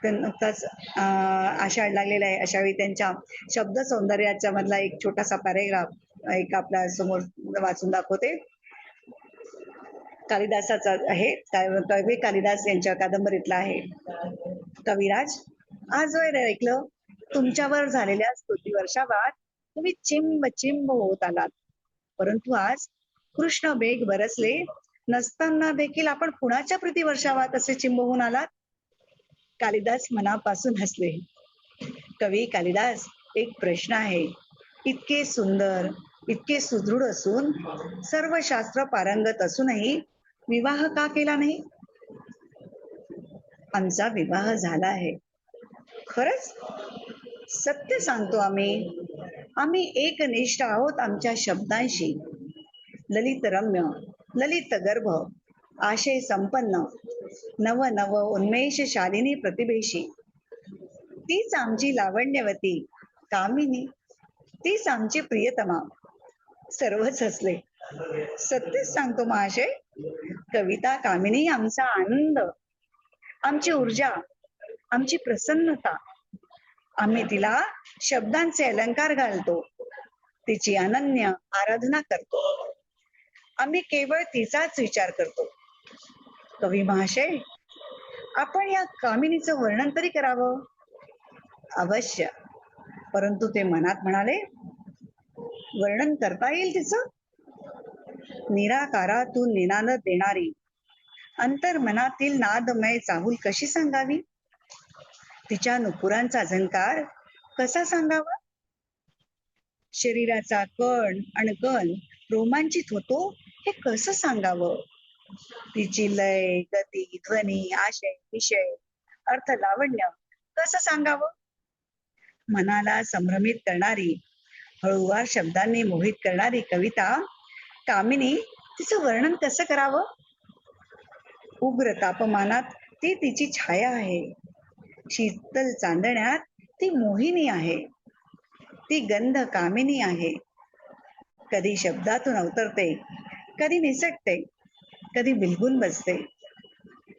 नुकताच आषाढ लागलेला आहे, अशा वेळी त्यांच्या शब्द सौंदर्याच्या मधला एक छोटासा पॅरेग्राफ एक आपल्या समोर वाचून दाखवते. कालिदासाचा आहे, कवी कालिदास यांच्या कादंबरीतला आहे. कविराज, आज वय ऐकलं तुमच्यावर झालेल्या स्तुती वर्षावात तुम्ही चिंब चिंब होत आलात, परंतु आज कृष्ण मेघ बरसले नसताना देखील आपण कुणाच्या प्रीती वर्षावात असे चिंब होऊन आलात? कालिदास मनापासून हसले. कवी कालिदास, एक प्रश्न आहे. इतके सुंदर, इतके सुदृढ असून, सर्व शास्त्र पारंगत असूनही विवाह का केला नाही? आमचा विवाह झाला आहे. खरंच? सत्य सांगतो आम्ही एकनिष्ठ आहोत आमच्या शब्दांशी. ललित रम्य, ललित गर्भ, आशय संपन्न, नव नव उन्मेष शालिनी प्रतिभेशी. तीच आमची लावण्यवती कामिनी, तीच आमची प्रियतमा. सर्वच हसले. सत्यच सांगतो महाशय, कविता कामिनी आमचा आनंद, आमची ऊर्जा, आमची प्रसन्नता. आम्ही तिला शब्दांचे अलंकार घालतो, तिची अनन्य आराधना करतो. आम्ही केवळ तिचाच विचार करतो. कवी महाशय, आपण या कामिनीचं वर्णन तरी करावं. अवश्य, परंतु ते मनात म्हणाले, वर्णन करता येईल तिचं? निराकारातून निनाद देणारी, अंतर्मनातील नादमय चाहूल कशी सांगावी? तिच्या नुपुरांचा झंकार कसा सांगावा? शरीराचा कण अणकण रोमांचित होतो हे कसं सांगावं? तिची लय, गती, ध्वनी, आशय, विषय, अर्थ, लावण्य कसं सांगावं? मनाला संभ्रमित करणारी, हळूवार शब्दांनी मोहित करणारी कविता कामिनी, तिचं वर्णन कसं करावं? उग्र तापमानात ती तिची छाया आहे. शीतल चांदण्यात ती मोहिनी आहे. ती गंध कामिनी आहे. कधी शब्दातून अवतरते, कधी निसटते, कधी बिलगून बसते.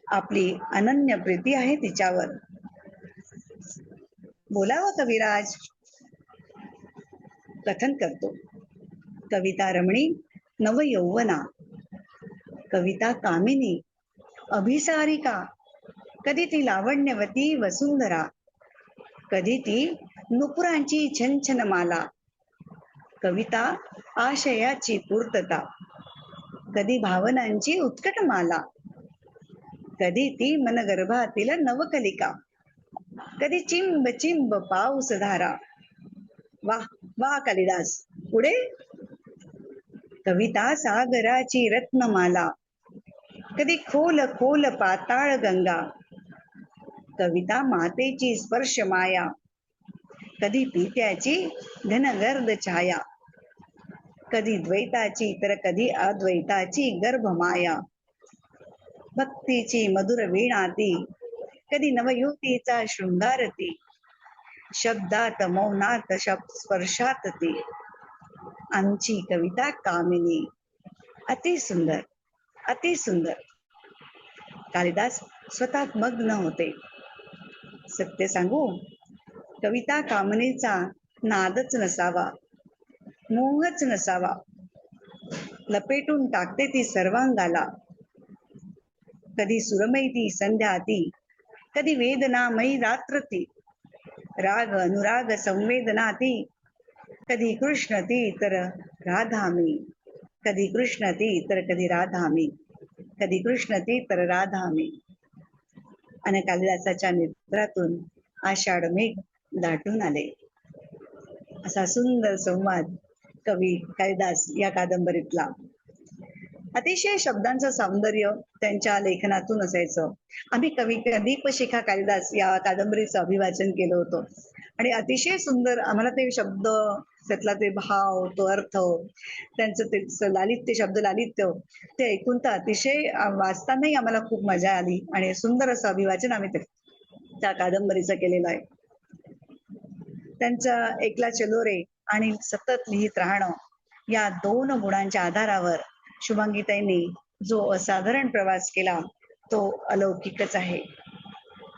आपली अनन्य प्रीती आहे तिच्यावर. बोलावं कविराज. कथन करतो. कविता रमणी नव यौवना, कविता कामिनी अभिसारिका, कधी ती लावण्यवती वसुंधरा, कधी ती नुपुरांची छनछन माला, कविता आशयाची पूर्तता, कधी भावनांची उत्कट माला, कधी ती मनगर्भातील नवकलिका, कधी चिंब चिंब पाऊस धारा. वाह वाह कालिदास. पुढे, कविता सागराची रत्नमाला, कधी खोल खोल पाताळ गंगा, कविता मातेची स्पर्श माया, कधी पित्याची घनगर्द छाया, कधी द्वैताची तर कधी अद्वैताची गर्भमाया, भक्तीची मधुर वीणा ती, कधी नवयुवतीचा शृंगार ती, शब्दात मौनात स्पर्शात ती, आमची कविता कामिनी. अति सुंदर, अति सुंदर. कालिदास स्वतः मग्न होते. सत्य सांगू, कविता कामिनीचा नादच नसावा, मोहच नसावा. लपेटून टाकते ती सर्वांगाला. कधी सुरमयी ती संध्या ती, कधी वेदनामयी रात्र ती, राग अनुराग संवेदना ती, कधी कृष्ण ती तर राधा मी, कधी कृष्ण ती तर कधी राधा मी, कधी कृष्ण ती तर राधा मी. आणि कालिदासाच्या नेत्रातून आषाढ मेघ दाटून आले. असा सुंदर संवाद कवी कालिदास या कादंबरीतला. अतिशय शब्दांचं सौंदर्य त्यांच्या लेखनातून असायचं. आम्ही कवी शिखा कालिदास या कादंबरीचं अभिवाचन केलं होतं आणि अतिशय सुंदर आम्हाला ते शब्द, त्यातला ते भाव, तो अर्थ, त्यांचं ते लालित्य, शब्द लालित्य ते ऐकून तर अतिशय वाचतानाही आम्हाला खूप मजा आली आणि सुंदर असं अभिवाचन आम्ही त्या कादंबरीचं केलेलं आहे. त्यांचा एकला चलो रे आणि सतत लिहित राहणं या दोन गुणांच्या आधारावर शुभांगीताईंनी जो असाधारण प्रवास केला तो अलौकिकच आहे.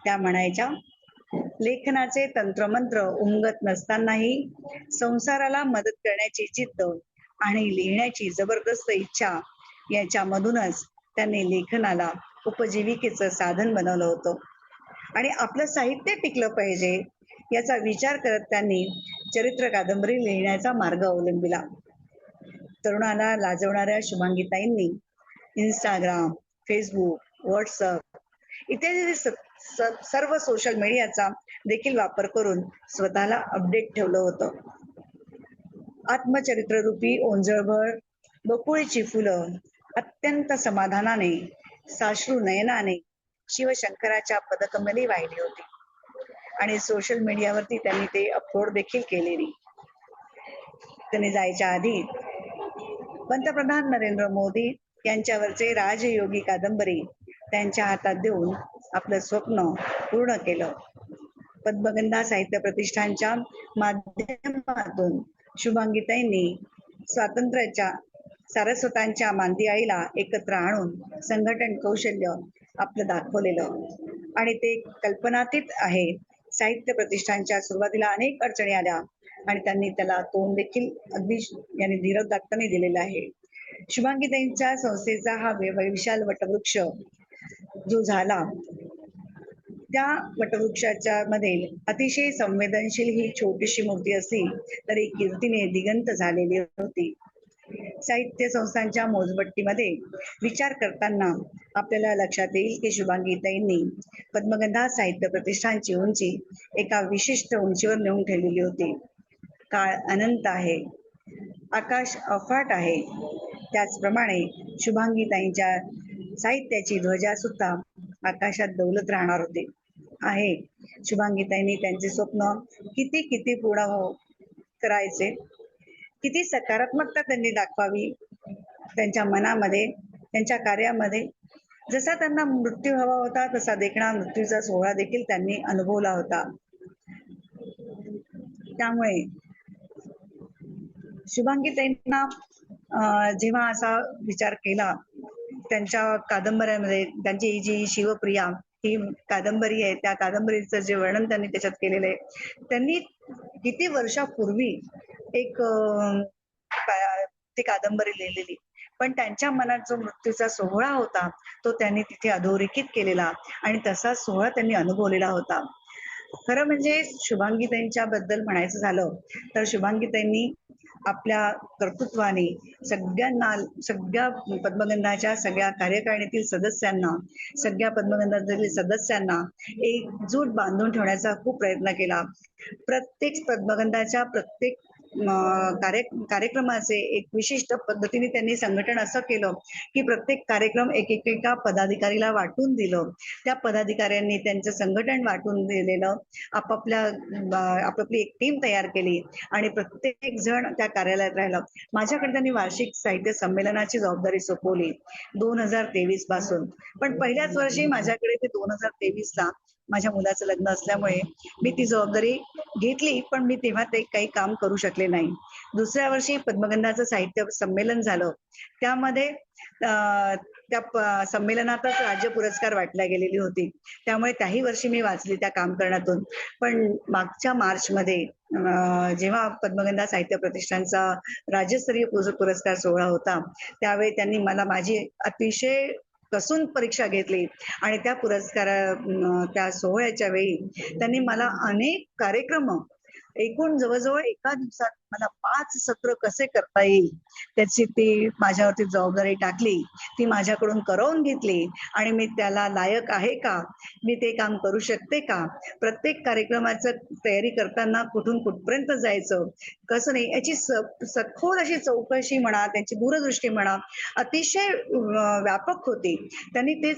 त्या म्हणायच्या, लेखनाचे तंत्रमंत्र उमगत नसतानाही संसाराला मदत करण्याची जिद्द आणि लिहिण्याची जबरदस्त इच्छा याच्यामधूनच त्यांनी लेखनाला उपजीविकेचं साधन बनवलं होतं. आणि आपलं साहित्य टिकलं पाहिजे याचा विचार करत त्यांनी चरित्र कादंबरी लिहिण्याचा मार्ग अवलंबिला. तरुणाला लाजवणाऱ्या शुभांगीताईंनी इंस्टाग्राम, फेसबुक, व्हॉट्सअप इत्यादी सर्व सोशल मीडियाचा देखील वापर करून स्वतःला अपडेट ठेवलं होतं. आत्मचरित्ररूपी ओंजळभर बकुळीची फुलं अत्यंत समाधानाने, साश्रू नयनाने शिवशंकराच्या पदकमली वाहिली होती आणि सोशल मीडियावरती त्यांनी ते अपलोड देखील केलेली. त्यांनी जायच्या आधी पंतप्रधान नरेंद्र मोदी यांच्यावरचे राजयोगी कादंबरी त्यांच्या हातात देऊन आपलं स्वप्न पूर्ण केलं. पद्मगंधा साहित्य प्रतिष्ठानच्या माध्यमातून शुभांगीताईंनी स्वातंत्र्याच्या सारस्वतांच्या मांदी आईला एकत्र आणून संघटन कौशल्य आपलं दाखवलेलं आणि ते कल्पनातीत आहे. साहित्य प्रतिष्ठानच्या सुरुवातीला अनेक अडचणी आल्या आणि त्यांनी त्याला तोंड देखील अगदी यांनी धीरज दत्तांनी दिलेला आहे. शुभांगीताईंच्या संस्थेचा हा विशाल वटवृक्ष जो झाला, त्या वटवृक्षाच्या मध्ये अतिशय संवेदनशील ही छोटीशी मूर्ती असली तरी कीर्तीने दिगंत झालेली होती. साहित्य संस्थांच्या मोजपट्टीमध्ये विचार करताना आपल्याला लक्षात येईल की शुभांगीताईंनी पद्मगंधा साहित्य प्रतिष्ठानची उंची एका विशिष्ट उंचीवर नेऊन ठेवलेली होती. काळ अनंत आहे, आकाश अफाट आहे, त्याचप्रमाणे शुभांगीताईंच्या साहित्याची ध्वजा सुद्धा आकाशात डौलत राहणार होते आहे. शुभांगीताईंनी त्यांचे स्वप्न किती पूर्ण करायचे, किती सकारात्मकता त्यांनी दाखवावी त्यांच्या मनामध्ये, त्यांच्या कार्यामध्ये. जसा त्यांना मृत्यू हवा होता तसा देखणा मृत्यूचा सोहळा देखील त्यांनी अनुभवला होता. त्यामुळे शुभांगीताईंना जेव्हा असा विचार केला, त्यांच्या कादंबऱ्यामध्ये त्यांची जी शिवप्रिया ही कादंबरी आहे, त्या कादंबरीचं जे वर्णन त्यांनी त्याच्यात केलेलं आहे, त्यांनी किती वर्षापूर्वी एक ती कादंबरी लिहिलेली, पण त्यांच्या मनात जो मृत्यूचा सोहळा होता तो त्यांनी तिथे अधोरेखित केलेला आणि तसा सोहळा त्यांनी अनुभवलेला होता. खरं म्हणजे शुभांगीताईंच्या बद्दल म्हणायचं झालं तर शुभांगीताईंनी आपल्या कर्तृत्वाने सगळ्या पद्मगंधाच्या सगळ्या कार्यकारिणीतील सदस्यांना, सगळ्या पद्मगंधातील सदस्यांना एकजूट बांधून ठेवण्याचा खूप प्रयत्न केला. प्रत्येक पद्मगंधाच्या प्रत्येक कार्यक्रमाचे एक विशिष्ट पद्धतीने त्यांनी संघटन असं केलं की प्रत्येक कार्यक्रम एका पदाधिकारीला वाटून दिलं. त्या पदाधिकाऱ्यांनी त्यांचं संघटन वाटून दिलेलं, आपापली एक टीम तयार केली आणि प्रत्येक जण त्या कार्यालयात राहिलं. माझ्याकडे त्यांनी वार्षिक साहित्य संमेलनाची जबाबदारी सोपवली 2023 पासून, पण पहिल्याच वर्षी माझ्याकडे ते 2023ला माझ्या मुलाचं लग्न असल्यामुळे मी ती जबाबदारी घेतली, पण मी तेव्हा ते काही काम करू शकले नाही. दुसऱ्या वर्षी पद्मगंधाचं साहित्य संमेलन झालं, त्यामध्ये त्या संमेलनातच राज्य पुरस्कार वाटल्या गेलेली होती, त्यामुळे त्याही वर्षी मी वाचली त्या काम करण्यातून. पण मागच्या मार्चमध्ये जेव्हा पद्मगंधा साहित्य प्रतिष्ठानचा राज्यस्तरीय पुरस्कार सोहळा होता, त्यावेळी त्यांनी मला माझी अतिशय कसून परीक्षा घेतली आणि त्या सोहळ्याच्या वेळी त्यांनी मला अनेक कार्यक्रम, एकूण जवळजवळ एका दिवसात मला 5 सत्र कसे करता येईल त्याची ती माझ्यावरती जबाबदारी टाकली. ती माझ्याकडून करवून घेतली आणि मी त्याला लायक आहे का, मी ते काम करू शकते का, प्रत्येक कार्यक्रमाचं तयारी करताना कुठून कुठपर्यंत जायचं, कसं नाही, याची सखोल अशी चौकशी म्हणा, त्यांची दूरदृष्टी म्हणा, अतिशय व्यापक होती. त्यांनी ते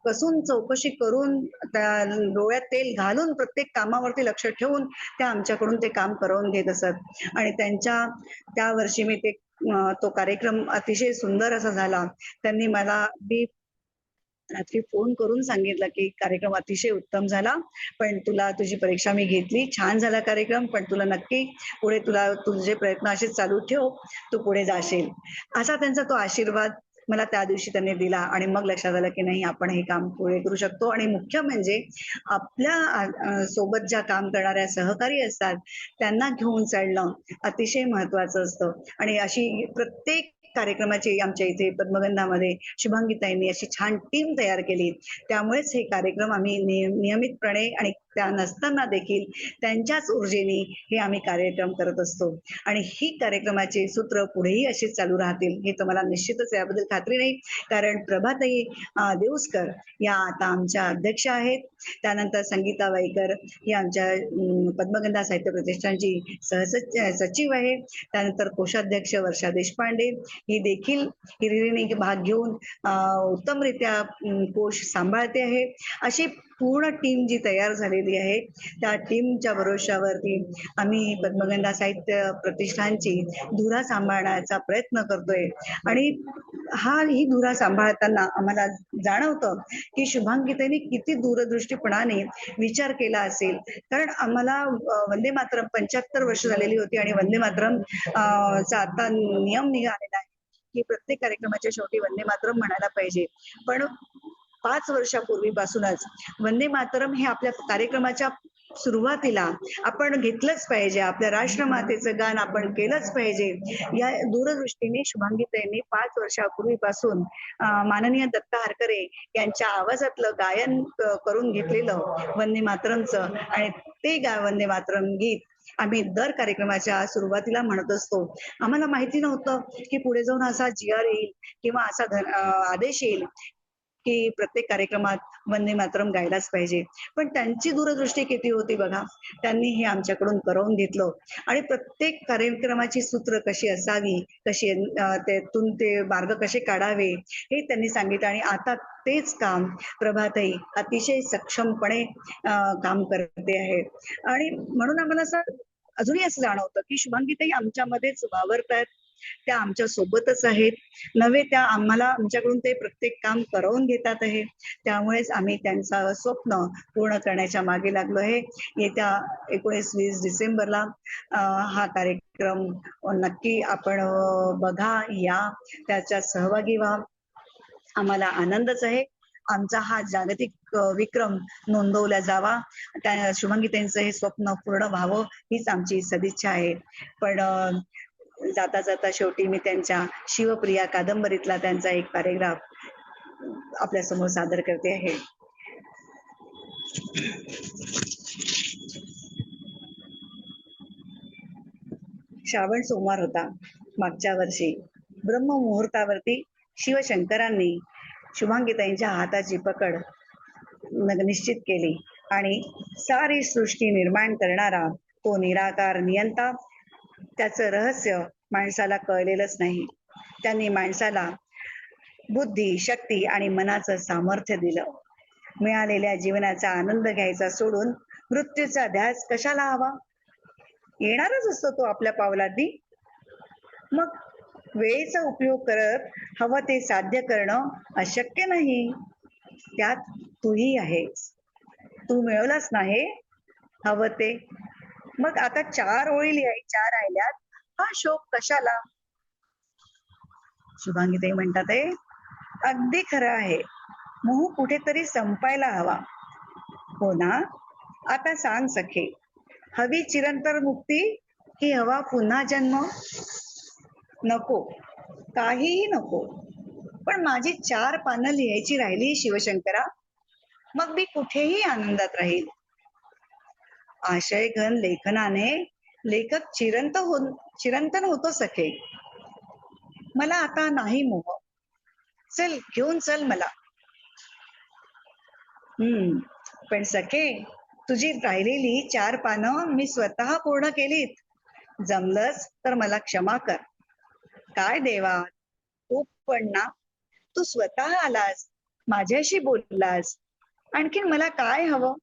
कसून चौकशी करून त्या डोळ्यात तेल घालून प्रत्येक कामावरती लक्ष ठेवून त्या आमच्याकडून ते काम करवून घेत असत आणि त्या वर्षी मी तो कार्यक्रम अतिशय सुंदर असा झाला. त्यांनी मला रात्री फोन करून सांगितलं की कार्यक्रम अतिशय उत्तम झाला, पण तुला तुझी परीक्षा मी घेतली, छान झाला कार्यक्रम, पण तुला नक्की पुढे तुला तुझे प्रयत्न असेच चालू ठेव, तू पुढे जाशील. असा त्यांचा तो आशीर्वाद मला त्या दिवशी त्यांनी दिला आणि मग लक्षात आलं की नाही, आपण हे काम पुढे करू शकतो. आणि मुख्य म्हणजे आपल्या सोबत ज्या काम करणाऱ्या सहकारी असतात त्यांना घेऊन चालणं अतिशय महत्वाचं असतं. आणि अशी प्रत्येक कार्यक्रमाची आमच्या इथे पद्मगंधामध्ये शुभांगीताईंनी अशी छान टीम तयार केली. त्यामुळेच हे कार्यक्रम आम्ही नियमितपणे आणि त्या नसताना देखील त्यांच्याच ऊर्जेने हे आम्ही कार्यक्रम करत असतो. आणि ही कार्यक्रमाची सूत्र पुढेही अशीच चालू राहतील हे तर मला निश्चितच याबद्दल खात्री नाही. कारण प्रभाताई देऊसकर या आता आमच्या अध्यक्ष आहेत. त्यानंतर संगीता वाईकर ही आमच्या पद्मगंधा साहित्य प्रतिष्ठानची सचिव आहे. त्यानंतर कोषाध्यक्ष वर्षा देशपांडे ही देखील हिरिरीने भाग घेऊन उत्तमरित्या कोष सांभाळते आहे. अशी पूर्ण टीम जी तयार झालेली आहे त्या टीमच्या भरोशावरती आम्ही पद्मगंधा साहित्य प्रतिष्ठानची धुरा सांभाळण्याचा प्रयत्न करतोय. आणि ही धुरा सांभाळताना आम्हाला जाणवतं की शुभांगीताईंनी किती दूरदृष्टीपणाने विचार केला असेल. कारण आम्हाला वंदे मातरम 75 वर्ष झालेली होती आणि वंदे मातरम चा आता नियम निघालेला आहे की प्रत्येक कार्यक्रमाच्या शेवटी वंदे मातरम म्हणायला पाहिजे. पण 5 वर्षापूर्वीपासूनच वंदे मातरम हे आपल्या कार्यक्रमाच्या सुरुवातीला आपण घेतलंच पाहिजे, आपल्या राष्ट्रमातेचं गान आपण केलंच पाहिजे, या दूरदृष्टीने शुभांगीताईंनी 5 वर्षापूर्वीपासून माननीय दत्ता हरकरे यांच्या आवाजातलं गायन करून घेतलेलं वंदे मातरमचं आणि ते वंदे मातरम गीत आम्ही दर कार्यक्रमाच्या सुरुवातीला म्हणत असतो. आम्हाला माहिती नव्हतं की पुढे जाऊन असा GR येईल किंवा असा आदेश येईल की प्रत्येक कार्यक्रमात वंदे मातरम गायलाच पाहिजे. पण त्यांची दूरदृष्टी किती होती बघा. त्यांनी हे आमच्याकडून करवून घेतलं आणि प्रत्येक कार्यक्रमाची सूत्र कशी असावी, कशी त्यातून ते मार्ग कसे काढावे हे त्यांनी सांगितलं. आणि आता तेच काम प्रभाताई अतिशय सक्षमपणे काम करते आहे. आणि म्हणून आम्हाला असं अजूनही असं जाणवतं की शुभांगीताई आमच्यामध्येच वावरतात, त्या आमच्या सोबतच आहेत. नव्हे त्या आम्हाला आमच्याकडून ते प्रत्येक काम करवून घेतात आहे. त्यामुळेच आम्ही त्यांचं स्वप्न पूर्ण करण्याच्या मागे लागलो आहे. येत्या 19-20 डिसेंबरला हा कार्यक्रम नक्की आपण बघा, या, त्याच्यात सहभागी व्हा. आम्हाला आनंदच आहे. आमचा हा जागतिक विक्रम नोंदवला जावा, त्या शुभांगीताईंचं हे स्वप्न पूर्ण व्हावं हीच आमची सदिच्छा आहे. पण जाता जाता शेवटी मी त्यांच्या शिवप्रिया कादंबरीतला त्यांचा एक पॅरेग्राफ आपल्या समोर सादर करते आहे. श्रावण सोमवार होता मागच्या वर्षी. ब्रह्ममुहूर्तावरती शिवशंकरांनी शुभांगीताईंच्या हाताची पकड निश्चित केली आणि सारी सृष्टी निर्माण करणारा तो निराकार नियंता, त्याचं रहस्य माणसाला कळलेलंच नाही. त्यांनी माणसाला बुद्धी, शक्ती आणि मनाचं सामर्थ्य दिलं. मिळालेल्या जीवनाचा आनंद घ्यायचा सोडून मृत्यूचा ध्यास कशाला हवा? येणारच असतो तो आपल्या पावलांनी. मग वेळेचा उपयोग करत हवं ते साध्य करणं अशक्य नाही. त्यात तूही आहेस. तू मिळवलाच नाही हवं ते. मग आता 4 ओळी लिहायच्या राहिल्यात, हा शोक कशाला? शुभांगीताई म्हणतात आहे, अगदी खरं आहे. मोह कुठेतरी संपायला हवा. हो ना? आता सांग सखे, हवी चिरंतर मुक्ती की हवा पुन्हा जन्म? नको, काहीही नको. पण माझी 4 पानं लिहायची राहिली शिवशंकरा, मग मी कुठेही आनंदात राहील. आशय घन लेखनाने लेखक चिरंतन होतो सखे. मला आता नाही मोह. चल घेऊन चल मला. पण सखे, तुझी राहिलेली 4 पानं मी स्वतः पूर्ण केलीत. जमलंच तर मला क्षमा कर. काय देवा, तू पण ना, तू स्वतः आलास, माझ्याशी बोललास. आणखीन मला काय हवं?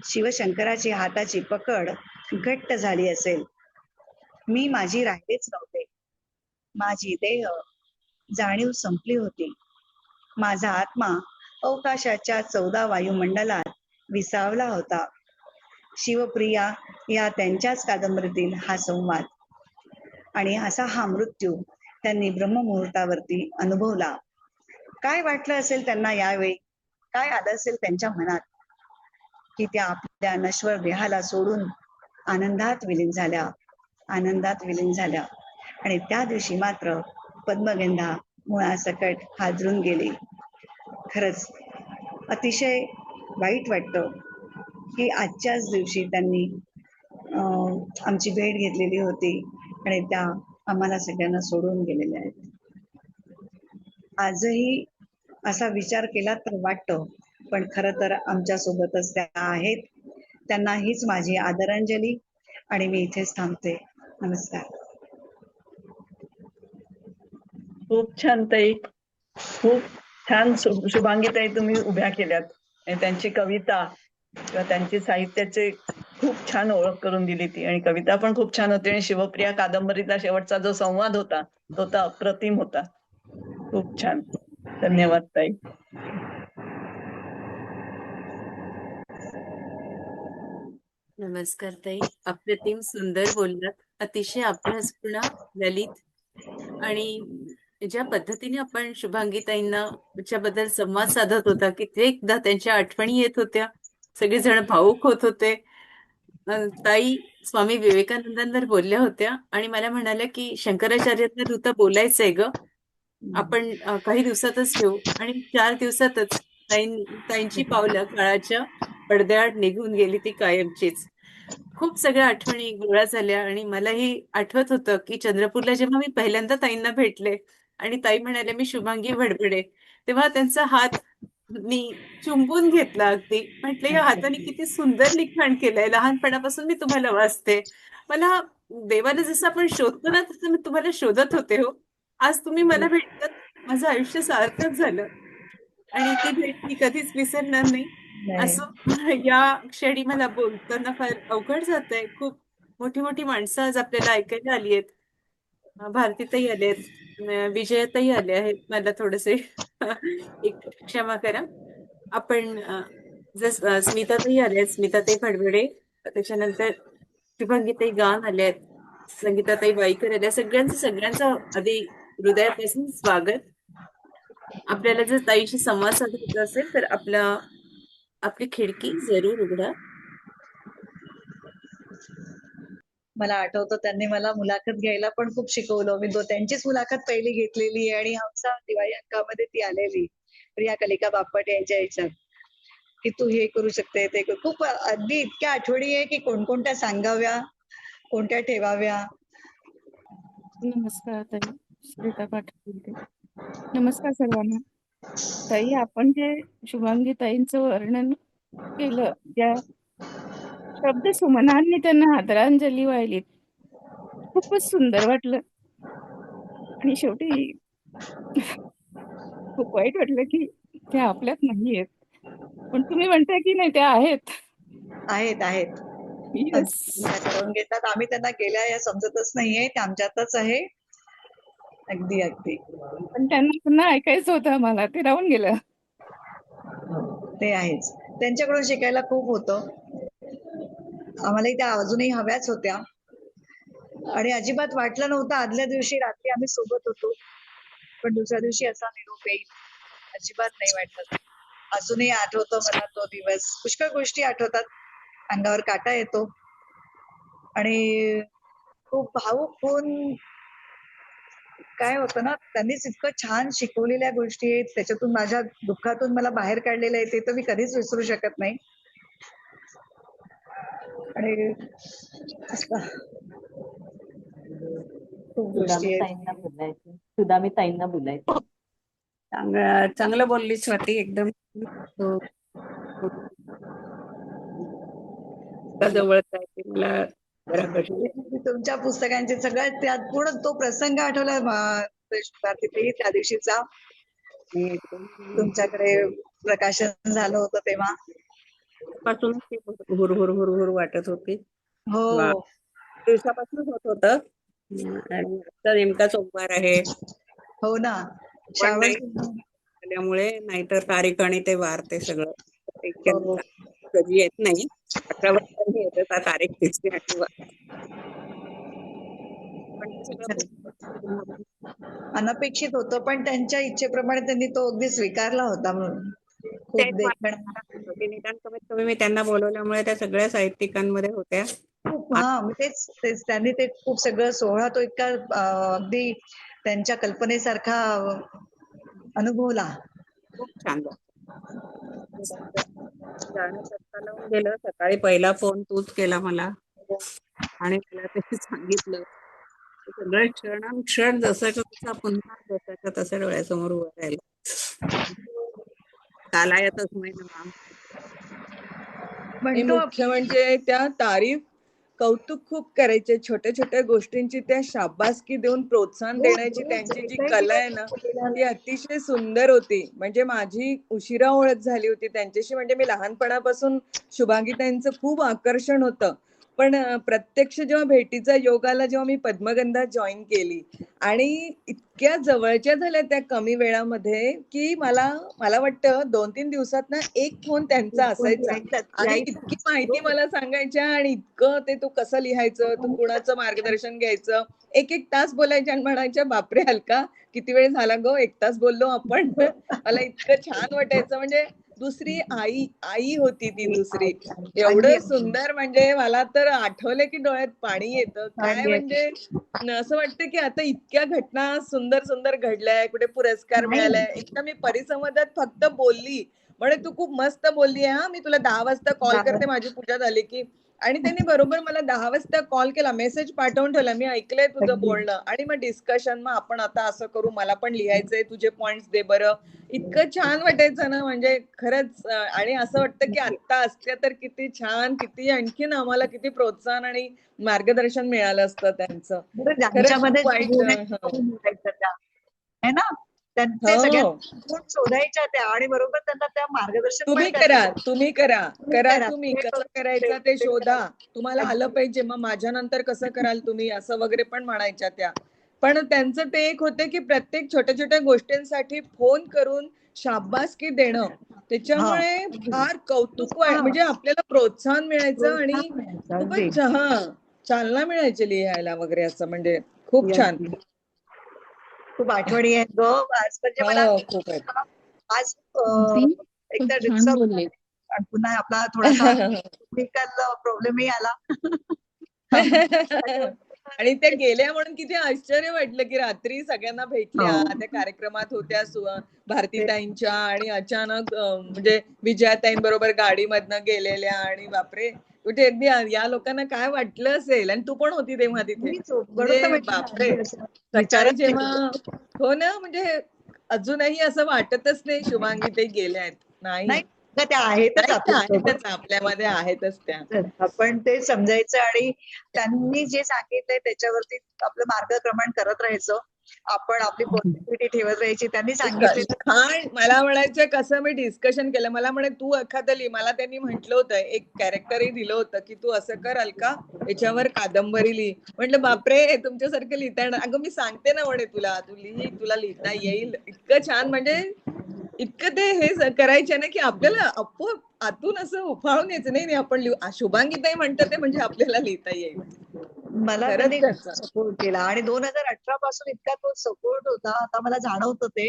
शिवशंकराची हाताची पकड घट्ट झाली असेल. मी माझी राहिलेच नव्हते. माझी देह जाणीव संपली होती. माझा आत्मा अवकाशाच्या 14 वायुमंडलात विसावला होता. शिवप्रिया या त्यांच्याच कादंबरीतील हा संवाद आणि असा हा मृत्यू त्यांनी ब्रह्ममुहूर्तावरती अनुभवला. काय वाटलं असेल त्यांना यावेळी, काय आलं असेल त्यांच्या मनात, की त्या आपल्या नश्वर देहाला सोडून आनंदात विलीन झाल्या, आनंदात विलीन झाल्या. आणि त्या दिवशी मात्र पद्मगंधा मुळासकट हादरून गेली. खरंच अतिशय वाईट वाटतं की आजच्याच दिवशी त्यांनी आमची भेट घेतलेली होती आणि त्या आम्हाला सगळ्यांना सोडून गेलेल्या आहेत. आजही असा विचार केला तर वाटतं, पण खरं तर आमच्या सोबतच त्या आहेत. त्यांना हीच माझी आदरांजली आणि मी इथेच थांबते. नमस्कार. खूप छान ताई, खूप छान शुभांगीताई तुम्ही उभ्या केल्यात आणि त्यांची कविता किंवा त्यांची साहित्याचे खूप छान ओळख करून दिली ती. आणि कविता पण खूप छान होती आणि शिवप्रिया कादंबरीतला शेवटचा जो संवाद होता तो तर अप्रतिम होता. खूप छान. धन्यवाद ताई. नमस्कार ताई, अप्रतिम सुंदर बोललात, अतिशय अभ्यासपूर्ण, ललित आणि ज्या पद्धतीने आपण शुभांगीताईंना त्याच्याबद्दल संवाद साधत होता की ते एकदा त्यांच्या आठवणी येत होत्या, सगळेजण भावुक होत होते. ताई स्वामी विवेकानंदांवर बोलल्या होत्या आणि मला म्हणाल्या की शंकराचार्यांना तू तर बोलायचंय ग, आपण काही दिवसातच ठेवू. आणि 4 दिवसातच ताईंची पावलं काळाच्या पडद्याआड निघून गेली, ती कायमचीच. खूप सगळ्या आठवणी गोळा झाल्या आणि मलाही आठवत होतं की चंद्रपूरला जेव्हा मी पहिल्यांदा ताईंना भेटले आणि ताई म्हणाले मी शुभांगी भडभडे, तेव्हा त्यांचा हात मी चुंबून घेतला. अगदी म्हटलं या हाताने किती सुंदर लिखाण केलंय, लहानपणापासून मी तुम्हाला वाचते. मला देवाला जसं आपण शोधतो ना तसं मी तुम्हाला शोधत होते हो. आज तुम्ही मला भेटलात, माझं आयुष्य सार्थक झालं आणि ती भेट मी कधीच विसरणार नाही. नाही. असं या क्षणी मला बोलताना फार अवघड जातंय. खूप मोठी मोठी माणसं आज आपल्याला ऐकायला आली आहेत. भारतीताई आले आहेत, विजयाताई आले आहेत. मला थोडेसे एक क्षमा करा. आपण जस स्मिताताई आले आहेत, स्मिताताई भडभडे, त्याच्यानंतर शुभांगीताई गान आले आहेत, संगीताताई वाईकर आल्या. सगळ्यांचं आधी हृदयापासून स्वागत. आपल्याला जर ताईशी संवाद साधायचा असेल तर आपली खिडकी जरूर उघडा. मला आठवतं त्यांनी मला मुलाखत घ्यायला पण खूप शिकवलं. मी त्यांचीच मुलाखत पहिली घेतलेली आहे आणि आमचा दिवाळी अंकामध्ये ती आलेली प्रिया कलिका बापट यांच्या ह्याच्यात, की तू हे करू शकते ते खूप अगदी इतक्या आठवणी आहे की कोणकोणत्या सांगाव्या, कोणत्या ठेवाव्या. नमस्कार ताई, श्वेता पाटील बोलते. नमस्कार सर्वांना. ताई, आपण जे शुभांगी ताईंचं वर्णन केलं, त्या शब्द सुमनांनी त्यांना आदरांजली वाहिली, खूपच सुंदर वाटलं. आणि शेवटी खूप वाईट वाटलं की त्या आपल्यात नाहीयेत, पण तुम्ही म्हणताय की नाही त्या आहेत. आहेत आहेत येस. करून घेतात. आम्ही त्यांना गेल्या या समजतच नाहीये, ते आमच्यातच आहे. अगदी अगदी पण त्यांना पुन्हा ऐकायचं होतं आम्हाला, ते राहून गेलं. ते आहेच. त्यांच्याकडून शिकायला खूप होतं. आम्हालाही त्या अजूनही हव्याच होत्या आणि अजिबात वाटलं नव्हतं आदल्या दिवशी रात्री आम्ही सोबत होतो, पण दुसऱ्या दिवशी असा निरोप येईल अजिबात नाही वाटलं. अजूनही आठवतो मला तो दिवस. पुष्कळ गोष्टी आठवतात, अंगावर काटा येतो आणि खूप भावुक होऊन काय होतं ना, त्यांनीच इतकं छान शिकवलेल्या गोष्टी आहेत, त्याच्यातून माझ्या दुःखातून मला बाहेर काढलेलं आहे, ते तर मी कधीच विसरू शकत नाही. आणि खूप गोष्टी आहेत. सुदामी ताईंना बोलायचं. चांगलं बोलली स्वाती, एकदम जवळच आहे ती मला बऱ्यापैकी. तुमच्या पुस्तकांचे सगळ्यात त्यात पूर्ण तो प्रसंग आठवला तिथे त्या दिवशीचा, आणि तुमच्याकडे प्रकाशन झालं होतं तेव्हा. पासूनच ती हुरहुर हुरहुर वाटत होती. हो दिवसापासून होत होतं आणि आता नेमका सोमवार आहे. हो ना, पण नाही, श्रावण असल्यामुळे, नाहीतर तारीख आणि ते वार ते सगळं इतक्या हो. कधी येत नाही. 18 वर्षांनी येते त्या तारीख तिथी आणि वार. पण ते सगळं अनपेक्षित होतं, पण त्यांच्या इच्छेप्रमाणे त्यांनी तो अगदी स्वीकारला होता म्हणून. खूप तेच मला देखण आनंद होतो की निदान कमीत कमी मी त्यांना बोलवल्यामुळे त्या सगळ्या साहित्यिकांमध्ये होत्या. खूप मग तेच तेच त्यांनी ते खूप सगळं सोहळा तो इतका अगदी त्यांच्या कल्पनेसारखा अनुभवला. खूप छान झालं. जाणं रस्ता लावून गेलं. सकाळी पहिला फोन तूच केला मला आणि मला ते सांगितलं. ते सगळं क्षण जसाच्या तसा पुन्हा जसाच्या तसा डोळ्यासमोर उभा राहिला. कालाय तस्मै नमः. आणि म्हणतो मुख्य म्हणजे त्या तारीफ कौतुक खूप करायचे, छोट्या छोट्या गोष्टींची त्या शाबासकी देऊन प्रोत्साहन देण्याची त्यांची जी कला आहे ना, ती अतिशय सुंदर होती. म्हणजे माझी उशिरा ओळख झाली होती त्यांच्याशी. म्हणजे मी लहानपणापासून शुभांगीताईंचं खूप आकर्षण होतं. पण प्रत्यक्ष जेव्हा भेटीचा योग आला, जेव्हा मी पद्मगंधा जॉईन केली आणि इतक्या जवळच्या झाल्या त्या कमी वेळामध्ये, की मला वाटतं 2-3 दिवसात ना एक फोन त्यांचा असायचा. आणि इतकी माहिती मला सांगायच्या आणि इतकं ते तू कसं लिहायचं, तू कुणाचं मार्गदर्शन घ्यायचं. 1-1 तास बोलायच्या आणि म्हणायच्या, "बापरे अलका, किती वेळ झाला गं? 1 तास बोललो आपण." मला इतकं छान वाटायचं. म्हणजे दुसरी आई होती ती दुसरी. एवढं सुंदर म्हणजे मला तर आठवलं की डोळ्यात पाणी येतं. काय म्हणजे असं वाटतं की आता इतक्या घटना सुंदर सुंदर घडल्याय, कुठे पुरस्कार मिळालाय. एकदा मी परिसंवादात फक्त बोलली. म्हणे तू खूप मस्त बोलली आहे, मी तुला 10 वाजता कॉल करते माझी पूजा झाली की. आणि त्यांनी बरोबर मला 10 वाजता कॉल केला, मेसेज पाठवून ठेवला, मी ऐकलंय तुझं बोलणं. आणि मग डिस्कशन, मग आपण आता असं करू, मला पण लिहायचंय, तुझे पॉइंट्स दे बरं. इतकं छान वाटायचं ना, म्हणजे खरंच. आणि असं वाटतं की आत्ता असत्या तर किती छान, किती आणखीन आम्हाला किती प्रोत्साहन आणि मार्गदर्शन मिळालं असतं त्यांचं. खरंच ज्यांच्यामध्ये खूप वाईट. है ना, त्यांचे सगळ्यात हो, गुण शोधायच्या त्या आणि बरोबर त्यांना त्या मार्गदर्शन पण तुम्ही करा तुम्ही कसं करायचं ते शोधा. तुम्हाला आलं पाहिजे, मग माझ्या नंतर कसं कराल तुम्ही, असं वगैरे पण म्हणायच्या त्या. पण त्यांचं ते एक होतं की प्रत्येक छोट्या छोट्या गोष्टींसाठी फोन करून शाबासकी देणं. त्याच्यामुळे फार कौतुक म्हणजे आपल्याला प्रोत्साहन मिळायचं आणि खूपच चालना मिळायची लिहायला वगैरे असं. म्हणजे खूप छान. खूप आठवणी आहेत ग. आज म्हणजे मला हो, खूप आहेत. आज खूप एकदा छान बोलले. आणि पुन्हा आपला थोडासा टेक्निकल प्रॉब्लेमही आला. आणि त्या गेल्या म्हणून किती आश्चर्य वाटलं की रात्री सगळ्यांना भेटल्या, त्या कार्यक्रमात होत्या भारतीताईंच्या आणि अचानक म्हणजे विजयाताईंबरोबर गाडीमधनं गेलेल्या. आणि बापरे, कुठे अगदी या लोकांना काय वाटलं असेल. आणि तू पण होती तेव्हा तिथे. म्हणजे बापरे, सकाळी जेव्हा हो ना, म्हणजे अजूनही असं वाटतच नाही शुभांगी ते गेल्या आहेत. नाही, त्या आहेतच आहेतच आपल्यामध्ये, आहेतच त्या. आपण ते समजायचं आणि त्यांनी जे सांगितलंय त्याच्यावरती आपलं मार्गक्रमण करत राहायचं. आपण आपली पॉझिटिव्हिटी ठेवत राहायची. त्यांनी सांगितलेलं मला म्हणायचं, कसं मी डिस्कशन केलं, मला म्हणे तू एखादं लिही. मला त्यांनी म्हटलं होतं, एक कॅरेक्टरही दिलं होतं की तू असं कराल का, याच्यावर कादंबरी लिही. म्हटलं बापरे, तुमच्यासारखं लिहिता येणार? अगं मी सांगते ना म्हणे, तुला तू लिही, तुला लिहिता येईल. इतकं छान, म्हणजे इतकं ते हे करायचे ना की आपल्याला आपोआप आतून असं उफाळून यायचं. नाही आपण लिहू, शुभांगीताई म्हणतात ते म्हणजे आपल्याला लिहिता येईल. मला खरंच त्यांनी त्याचं सपोर्ट केला आणि 2018 पासून इतका तो सपोर्ट होता. आता मला जाणवतं ते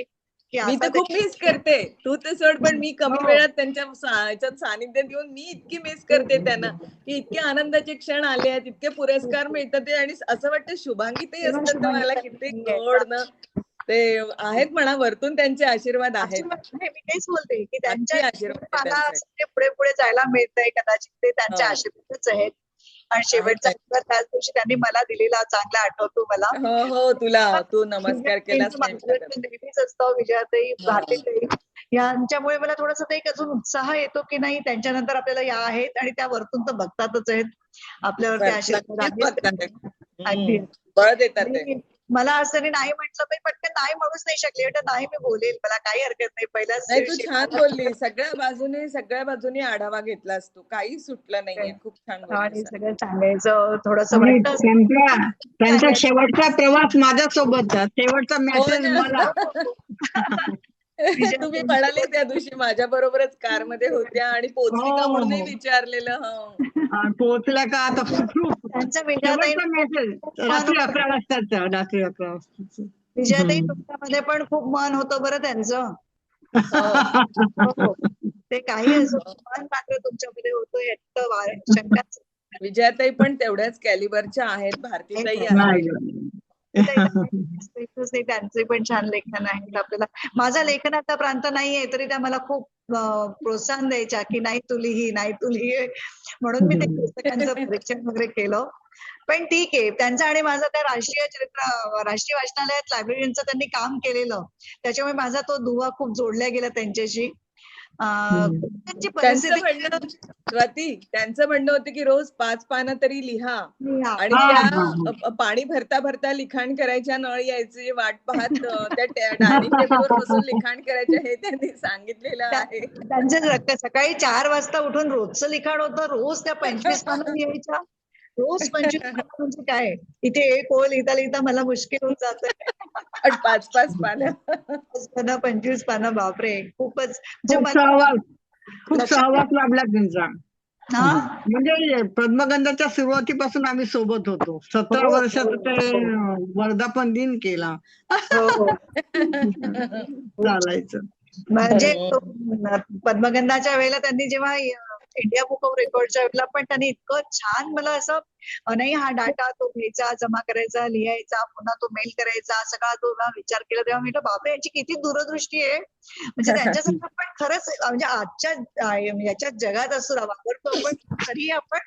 की मी आता तर खूप मिस करते. तू तर सोड, पण मी कमी हो. वेळात त्यांच्या ह्याच्यात सानिध्यात येऊन मी इतकी मिस करते त्यांना, की इतके आनंदाचे क्षण आले आहेत, इतके पुरस्कार मिळतात ते. आणि असं वाटतं शुभांगीताई असतात तर मला किती गोड ना. ते आहेत म्हणा, वरतून त्यांचे आशीर्वाद आहेत. मी तेच बोलते की नक्की त्यांच्या आशीर्वाद आहे मला त्यांचे. असं ते पुढे पुढे जायला मिळतंय. कदाचित ते त्यांच्या हो. आशीर्वादच आहेत. आणि शेवटचा दिवस त्याच दिवशी त्यांनी मला दिलेला चांगला आठवतो मला. हो, तू नमस्कार केलास नाही मला. मार्गदर्शन नेहमीच असतं. विजयाताई, भारतीताई यांच्यामुळे मला थोडासा ते एक अजून उत्साह येतो की नाही, त्यांच्यानंतर आपल्याला या आहेत आणि त्या वरतून तर बघतातच आहेत. आपल्यावरती आशीर्वाद नक्कीच बघतात ते. अगदी. बळ देतात ते. आणि मला असं नाही म्हटलं, मी पटकन नाही म्हणूच नाही शकले. नाही, मी बोलेल, मला काही हरकत नाही. पहिल्याच नाही, तू दिवशी छान बोलली. सगळ्या बाजूनी आढावा घेतलास तू. काही सुटलं नाहीये. खूप छान आणि बोललीस. सगळं सांगायचं थोडंसं आणि वाटतं. त्यांचा शेवटचा प्रवास माझ्यासोबतचा, शेवटचा हो मेसेज ना. मला. तुम्ही म्हणाले त्या दिवशी माझ्या बरोबरच कार मध्ये होत्या आणि पोचली का हो म्हणूनही हो विचारलेलं. हो पोहोचल्या का आता सुखरूप त्यांचं विजयाताई शेवटचा मेसेज खूप मन रात्री होतं. 11 वाजताचा रात्री 11 वाजताचा. विजयाताई तुमच्यामध्ये पण खूप मन होतं बरं त्यांचं. हो. ते काही असो मन मात्र तुमच्यामध्ये होतं यात शंकाच विजयाताई पण तेवढ्याच कॅलिबरच्या आहेत, भारतीताई नाही आहेत. नाही. त्यांचे पण छान लेखन आहेत आपल्याला. माझा लेखनाचा प्रांत नाहीये तरी त्या मला खूप प्रोत्साहन द्यायच्या की नाही तू लिही, नाही तू लिही, म्हणून मी ते पुस्तकांचं परीक्षण वगैरे केलं. पण ठीक आहे, त्यांचं आणि माझं त्या राष्ट्रीय वाचनालयात लायब्ररीचं त्यांनी काम केलेलं, त्याच्यामुळे माझा तो दुवा खूप जोडला गेला त्यांच्याशी. त्यांची त्यांचं परिस्थिती म्हणणं स्वाती, त्यांचं म्हणणं होतं की रोज 5 पानं तरी लिहा आणि हा, त्या हा. पाणी भरता भरता लिखाण करायच्या, नळ यायची वाट पाहत त्या डायनिंग टेबलवर बसून लिखाण करायच्या, हे त्यांनी सांगितलेलं आहे. त्यांचं सकाळी 4 वाजता उठून रोजचं लिखाण होतं. रोज त्या 25 पानं लिहायच्या. रोज 25 पानं म्हणजे काय, इथे एक ओळ लिहिता लिहिता मला मुश्किल होत जातंय. 5-5 पानं. 25 पानं, बापरे खूपच. खूप लक्षात सहवास लाभला त्यांचा. हा म्हणजे पद्मगंधाच्या सुरुवातीपासून आम्ही सोबत होतो. 17 हो, वर्षाचा ते वर्धापन दिन केला. हो. चालायचं. म्हणजे पद्मगंधाच्या वेळेला त्यांनी जेव्हा इंडिया बुक ऑफ रेकॉर्डच्या वेळेला पण त्यांनी इतकं छान मला असं नाही हा डाटा तो घ्यायचा, जमा करायचा, लिहायचा, पुन्हा तो मेल करायचा, सगळा तो विचार केला, तेव्हा म्हटलं बापरे यांची किती दूरदृष्टी आहे. म्हणजे त्यांच्यासारखं पण खरंच म्हणजे आजच्या याच्या जगात असतो वापरतो आपण, तरी आपण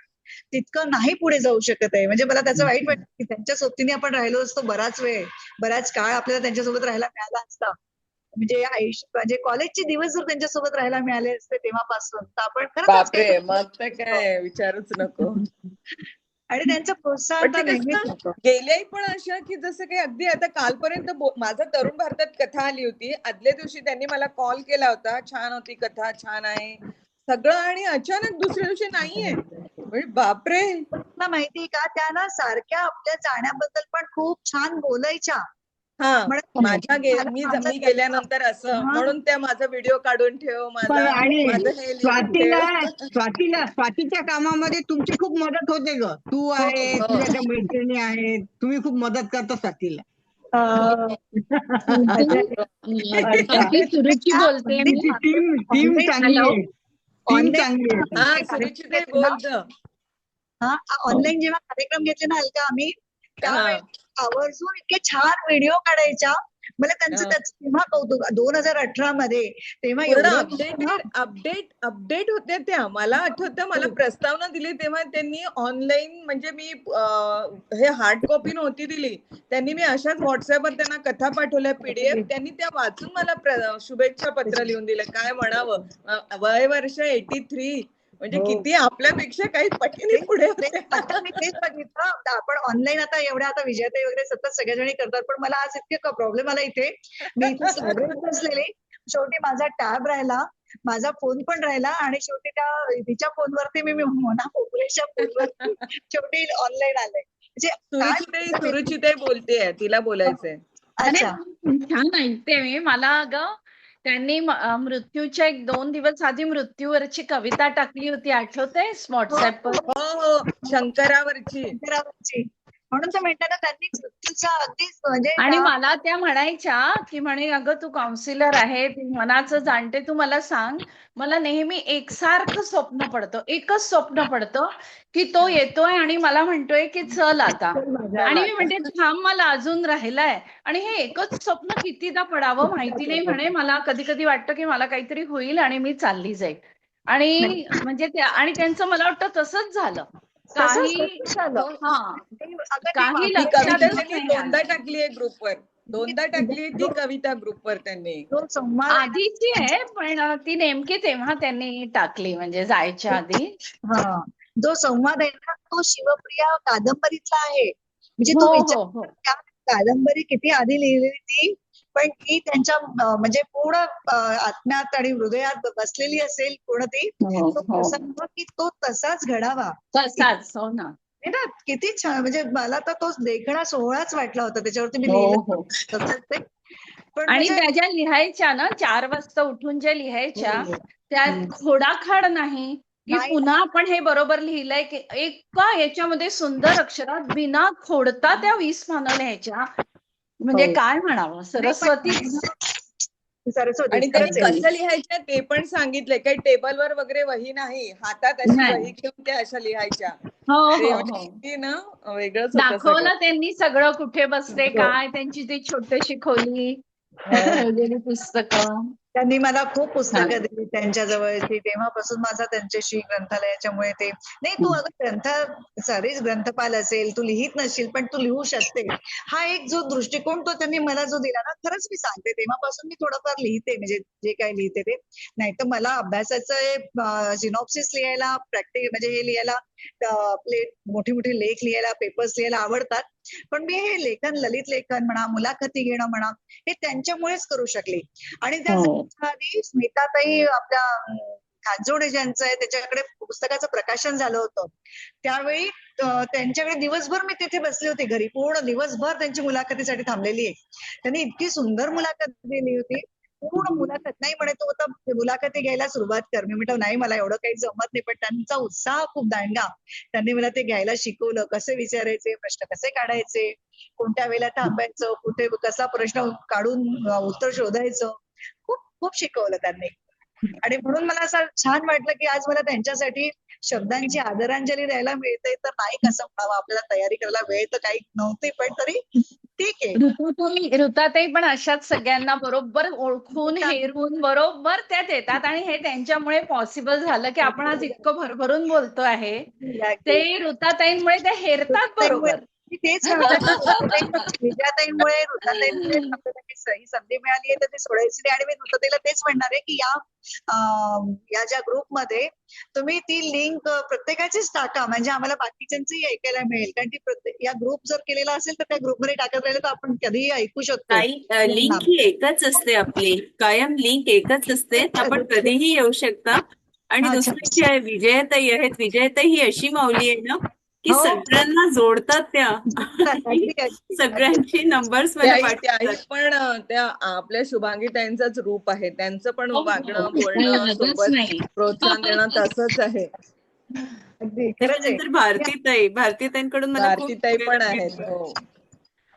तितकं नाही पुढे जाऊ शकत आहे. म्हणजे मला त्याचं वाईट वाटतं की त्यांच्या सोबतीने आपण राहिलो असतो बराच वेळ, बराच काळ आपल्याला त्यांच्यासोबत राहायला मिळाला असता. म्हणजे आयुष्य म्हणजे कॉलेजचे दिवस जर त्यांच्यासोबत राहायला मिळाले असते तेव्हापासून तर आपण खरंच बापरे, मग तर काय विचारूच नको. आणि त्यांचं प्रोत्साहन पण ते तर नेहमीच कसं होतं. गेल्याही पण अशा की जसं काही अगदी आता कालपर्यंत माझं तरुण भारतात कथा आली होती, आदल्या दिवशी त्यांनी मला कॉल केला होता, छान होती कथा, छान आहे सगळं, आणि अचानक दुसऱ्या दिवशी नाहीये. म्हणजे बापरे. तुला माहिती का त्या ना सारख्या आपल्या जाण्याबद्दल पण खूप छान बोलायच्या. हा, मी गेल्यानंतर असं हा. म्हणून त्या माझा व्हिडिओ काढून ठेव, पण आणि माझं हे लिहून ठेव. स्वातीच्या कामामध्ये तुमची खूप मदत होते ग. तू आहे, हो. तुझ्या त्या मैत्रिणी आहेत, तुम्ही खूप मदत करता स्वातीला. सुरुची बोलते मी. टीम चांगली आहे. टीम चांगली आहे. हा, सुरुचिताई बोलत. हा, ऑनलाईन जेव्हा कार्यक्रम घेतले ना अलका आम्ही, त्यावेळेस आवर्जून इतके छान व्हिडिओ काढायच्या. मला त्यांचं तेव्हा कौतुक 2018 मध्ये तेव्हा पूर्ण अपडेट होत्या त्या. मला आठवतं मला प्रस्तावना दिली तेव्हा त्यांनी ऑनलाईन, म्हणजे मी हे हार्ड कॉपी नव्हती दिली, त्यांनी मी अशाच व्हॉट्सअपवर त्यांना कथा पाठवल्या PDF, त्यांनी त्या वाचून मला शुभेच्छा पत्र लिहून दिलं. काय म्हणावं, वय वर्ष 83, म्हणजे किती आपल्यापेक्षा काही पटीने पुढे होते. मी तेच बघितलं. आपण ऑनलाईन आता एवढ्या आता विजयाताई वगैरे सतत सगळेजणी करतात, पण मला आज इतके प्रॉब्लेम आला इथे. मी इथे लायब्ररीत बसलेली, शेवटी माझा टॅब राहिला, माझा फोन पण राहिला, आणि शेवटी त्या तिच्या फोनवरती मी मोना पोपलेच्या फोनवरती शेवटी ऑनलाईन आले. म्हणजे सुरुचिताई बोलतेय, तिला बोलायचंय. अच्छा, छान ऐकते मी. मला अगं त्यांनी मृत्यूच्या 1-2 दिवस आधी मृत्यूवरची कविता टाकली होती, आठवते व्हॉट्सअपवर. हो, शंकरावरची. म्हणून तर म्हणतात ना त्यांनी मृत्यूचा अगदीच म्हणजे आणि मला त्या म्हणायच्या की म्हणे अगं तू काउन्सिलर आहे, तू मनाचं जाणते, तू मला सांग, मला नेहमी एकसारखं स्वप्न पडतं, एकच स्वप्न पडतं की तो येतोय आणि मला म्हणतोय की चल आता, आणि मी म्हणते थांब मला अजून राहिलाय, आणि हे एकच स्वप्न कितीदा पडावं माहिती नाही म्हणे. मला कधी कधी वाटतं की मला काहीतरी होईल आणि मी चालली जाईल. आणि म्हणजे आणि त्यांचं मला वाटतं तसंच झालं. काही काही लक्षात त्यांनी दोनदा टाकली आहे ग्रुपवर, दोनदा टाकली ती कविता ग्रुपवर त्यांनी. आधीची आहे, पण ती नेमकी तेव्हा त्यांनी टाकली, म्हणजे जायच्या आधी. हा, जो संवाद आहे ना तो शिवप्रिया कादंबरीतला आहे. म्हणजे तो विचार कादंबरी किती आधी लिहिलेली ती, पण ती त्यांच्या म्हणजे पूर्ण आत्म्यात आणि हृदयात बसलेली असेल पूर्ण ती, की तो तसाच घडावा. तसाच, हो ना. किती छान. म्हणजे मला तर तो देखणा सोहळाच वाटला होता त्याच्यावरती मी लिहिलं. पण आणि म्हणजे त्या ज्या लिहायच्या ना 4 वाजता उठून ज्या लिहायच्या हो, हो. त्यात खोडाखाड नाही की नाही पुन्हा आपण हे बरोबर लिहिलंय की एका याच्यामध्ये सुंदर अक्षरात बिना खोडता त्या 20 पानं लिहायच्या. म्हणजे हो. काय म्हणावं, नाही पण सरस्वतीच. सरस्वती आणि ते खरंच आहे. कसं लिहायच्या ते पण सांगितलंय. काही टेबलवर वगैरे वही नाही, हातात अशी नाही. वही घेऊन त्या अशा लिहायच्या. हो ते हो म्हणजे हो किती ना वेगळंच होतं सगळं. दाखवलं त्यांनी सगळं, कुठे बसते हो. काय, त्यांची ती छोटीशी खोली हो. वगैरे पुस्तकं. त्यांनी मला खूप छान. पुस्तकं दिली त्यांच्या जवळची. तेव्हापासून माझा त्यांच्याशी ग्रंथालयाच्यामुळे ते नाही, तू अगं ग्रंथपाल असेल, तू लिहित नसशील पण तू लिहू शकते. हा एक जो दृष्टिकोन तो त्यांनी मला जो दिला ना, खरंच मी सांगते तेव्हापासून मी थोडंफार लिहिते, म्हणजे जे काही लिहिते ते. नाही तर मला अभ्यासाचं सिनॉप्सिस लिहायला, म्हणजे हे लिहायला, आपले मोठे मोठे लेख लिहायला, पेपर्स लिहायला आवडतात. पण मी हे लेखन, ललित लेखन म्हणा, मुलाखती घेणं म्हणा, हे त्यांच्यामुळेच करू शकले. आणि त्या हो. आधी स्मिताताई आपल्या खानजोडे ज्यांचं आहे त्याच्याकडे पुस्तकाचं प्रकाशन झालं होतं. त्यावेळी त्यांच्याकडे दिवसभर मी तिथे बसले होते, घरी पूर्ण दिवसभर त्यांची मुलाखतीसाठी थांबलेली आहे. त्यांनी इतकी सुंदर मुलाखत दिली होती. पूर्ण मुलाखत नाही म्हणे, तो आता मुलाखती घ्यायला सुरुवात कर. मी म्हटलं नाही, मला एवढं काही जमत नाही. पण त्यांचा उत्साह खूप दांडगा. त्यांनी मला ते घ्यायला शिकवलं, कसे विचारायचे, प्रश्न कसे काढायचे, कोणत्या वेळेला थांबायचं, कुठे कसा प्रश्न काढून उत्तर शोधायचं. खूप खूप शिकवलं त्यांनी. आणि म्हणून मला असं छान वाटलं की आज मला त्यांच्यासाठी शब्दांची आदरांजली द्यायला मिळते. तर नाही कसं म्हणावं, आपल्याला तयारी करायला वेळ तर काही नव्हती, पण तरी ठीक आहे. ऋताताई पण अशाच सगळ्यांना बरोबर ओळखून हेरून बरोबर त्यात येतात, आणि हे त्यांच्यामुळे पॉसिबल झालं की आपण आज इतकं भरभरून बोलतो आहे. ते ऋताताईंमुळे ते हेरतात बरोबर. मी तेच म्हणते, विद्याताईंमुळे, ऋताताईंमुळे आपल्याला ही संधी मिळाली आहे तर ती सोडायची नाही. आणि मी ऋताताईला तेच म्हणणार आहे की या ज्या ग्रुपमध्ये तुम्ही ती लिंक प्रत्येकाचीच टाका, म्हणजे आम्हाला बाकीच्यांचंही ऐकायला मिळेल. कारण ती या ग्रुप जर केलेला असेल तर त्या ग्रुपमध्ये टाकत राहिलं तर आपण कधीही ऐकू शकतो. लिंक ही एकच असते, आपली कायम लिंक एकच असते. आपण कधीही येऊ शकता. आणि अच्छा. दुसरी जी आहे, विजयाताई आहेत. विजयाताई ही अशी माऊली आहे ना की हो. सगळ्यांना जोडतात त्या, अगदी, अगदी. सगळ्यांची नंबर्स मध्ये त्याही पाठवतात. पण त्या आपल्या शुभांगीताईंचाच रूप आहे. त्यांचं पण हो, हो. वागणं, काही बोलणं, वादच सोबत नाही. प्रोत्साहन देणं तसंच आहे. अगदी खरंच आहे. त्याच्यानंतर भारतीताईंकडून मला खूप भारतीताई पण शिकायला आहेत. मिळतं. हो.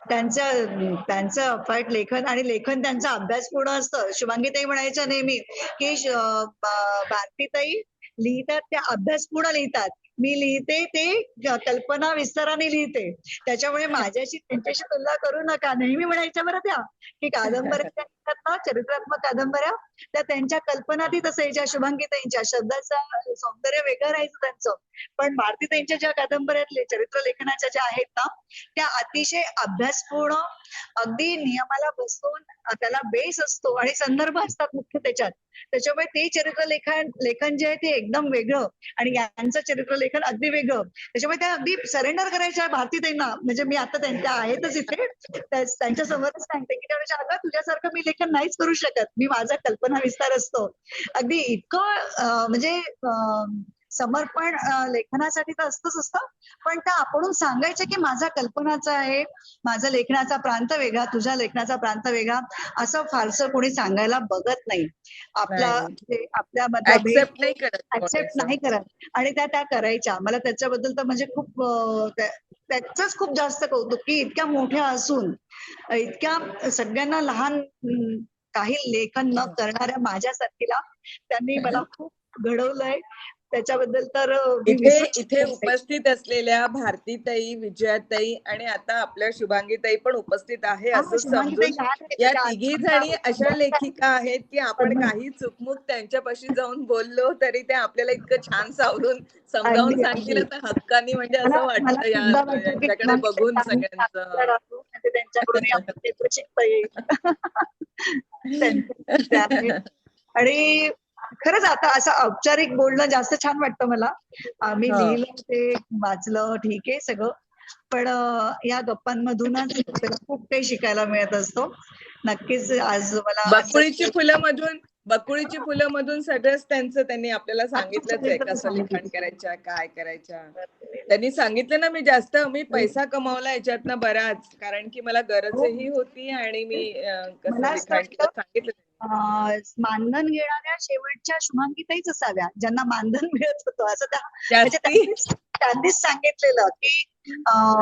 त्यांचं अफाट लेखन, आणि लेखन त्यांचा अभ्यासपूर्ण असतं. शुभांगीताई म्हणायच्या नेहमी की भारतीताई लिहितात त्या अभ्यासपूर्ण लिहितात. मी लिहिते ते कल्पना विस्ताराने लिहिते. त्याच्यामुळे माझ्याशी त्यांच्याशी तुलना करू नका, नेहमी म्हणायच्या बरं त्या की कादंबऱ्या लिहितात ना, चरित्रात्मक कादंबऱ्या, त्या त्यांच्या कल्पनातीत असायच्या. शुभांगीताईंच्या शब्दाचं सौंदर्य वेगळं राहायचं त्यांचं. पण भारतीताईंच्या ज्या कादंबऱ्यातले चरित्र लेखनाच्या ज्या आहेत ना, त्या अतिशय अभ्यासपूर्ण, अगदी नियमाला बसवून, त्याला बेस असतो आणि संदर्भ असतात मुख्य त्याच्यात. त्याच्यामुळे ते चरित्र लेखन जे आहे ते एकदम वेगळं, आणि यांचं चरित्र लेखन अगदी वेगळं. त्याच्यामुळे त्या अगदी सरेंडर करायच्या भारतीताईंना. म्हणजे मी आता त्यांच्या आहेतच इथे, त्यांच्या समोरच सांगते की त्यावेळेस अगं तुझ्यासारखं मी लेखन नाहीच करू शकत, मी माझा कल्पना विस्तार असतो. अगदी इतकं म्हणजे समर्पण लेखनासाठी तर असतं. पण त्या आपण सांगायचं की माझा कल्पनाचा आहे, माझा लेखनाचा प्रांत वेगळा, तुझ्या लेखनाचा प्रांत वेगळा, असं फारसं कोणी सांगायला बघत नाही. आपल्यामधला भेद ऍक्सेप्ट नाही करत कोणी ऍक्सेप्ट असं. नाही करत. आणि त्या करायच्या. मला त्याच्याबद्दल तर म्हणजे खूप त्याच खूप जास्त कौतुक की इतक्या मोठ्या असून इतक्या सगळ्यांना लहान, काही लेखन न करणाऱ्या माझ्यासारखीला त्यांनी मला खूप घडवलंय. त्याच्याबद्दल तर मी इथे उपस्थित असलेल्या भारतीताई, विजयाताई आणि आता आपल्या शुभांगीताई पण उपस्थित आहे असं समजून या तिघी जणी अशा लेखिका आहेत की आपण काही चुकमुक त्यांच्यापाशी जाऊन बोललो तरी त्या आपल्याला इतकं छान समजावून सांगतील आता हक्कानी. म्हणजे असं वाटतं यांच्याकडे बघून सगळ्यांचं. त्यांच्याकडून आपण ते पण शिकता येईल. आणि खरंच आता असं औपचारिक बोलणं जास्त छान वाटतं मला. आम्ही लिहिलं, ते वाचलं, ठीक आहे सगळं. पण या गप्पांमधूनच आपल्याला खूप काही शिकायला मिळत असतो. नक्कीच आज मला बकुळीची फुलं मधून बकुळीची फुलं मधून सगळंच त्यांनी आपल्याला सांगितलंच आहे, कसं लिखाण करायच्या, काय करायच्या. त्यांनी सांगितलं ना, मी पैसा कमावला याच्यातनं बराच, कारण की मला गरजही होती आणि मी कसं मला असं लिखाण केलं वाटतं सांगितलं त्यांनी. मानधन घेणाऱ्या शेवटच्या शुभांगीताईच असाव्या ज्यांना मानधन मिळत होतं असं म्हणजे जास्ती त्यांनीच सांगितलेलं की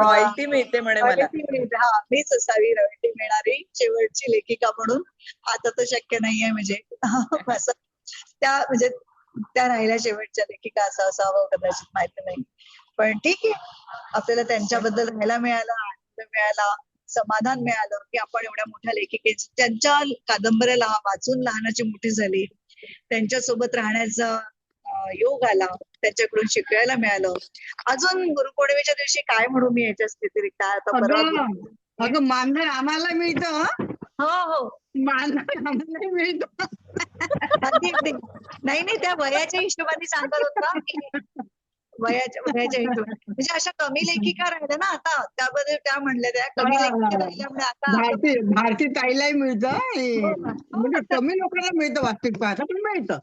रॉयल्टी मिळते म्हणे मला. रॉयल्टी मिळते. हा, मीच असावी रॉयल्टी मिळणारी शेवटची लेखिका म्हणून. आता तर शक्य नाहीये म्हणजे असं त्या म्हणजे त्या राहिल्या शेवटच्या लेखिका असं असावं कदाचित, माहिती नाही. पण ठीक आहे, आपल्याला त्यांच्याबद्दल राहायला मिळालं, आनंद मिळाला, समाधान मिळालं की आपण एवढ्या मोठ्या लेखिकेची त्यांच्या कादंबऱ्या वाचून लहानाची मोठी झाली, त्यांच्यासोबत राहण्याचा योग आला, त्यांच्याकडून शिकायला मिळालं. अजून गुरुपौर्णिमेच्या दिवशी काय म्हणू मी याच्या व्यतिरिक्त आता परवा अगं मानधन आम्हाला मिळतं हं? हो हो मानधन आम्हाला मिळतं. अगदी अगदी. नाही नाही, त्या वयाच्या हिशोबाने सांगत होता की वयाच्या हिशोबाने म्हणजे अशा कमी लेखिका राहिल्या ना आता, त्याबद्दल त्या म्हणल्या त्या कमी लेखिका राहिल्यामुळे आता भारती ताईलाही मिळतं आणि म्हणजे कमी लोकांना मिळतं वास्तविक पाहता, पण मिळतं.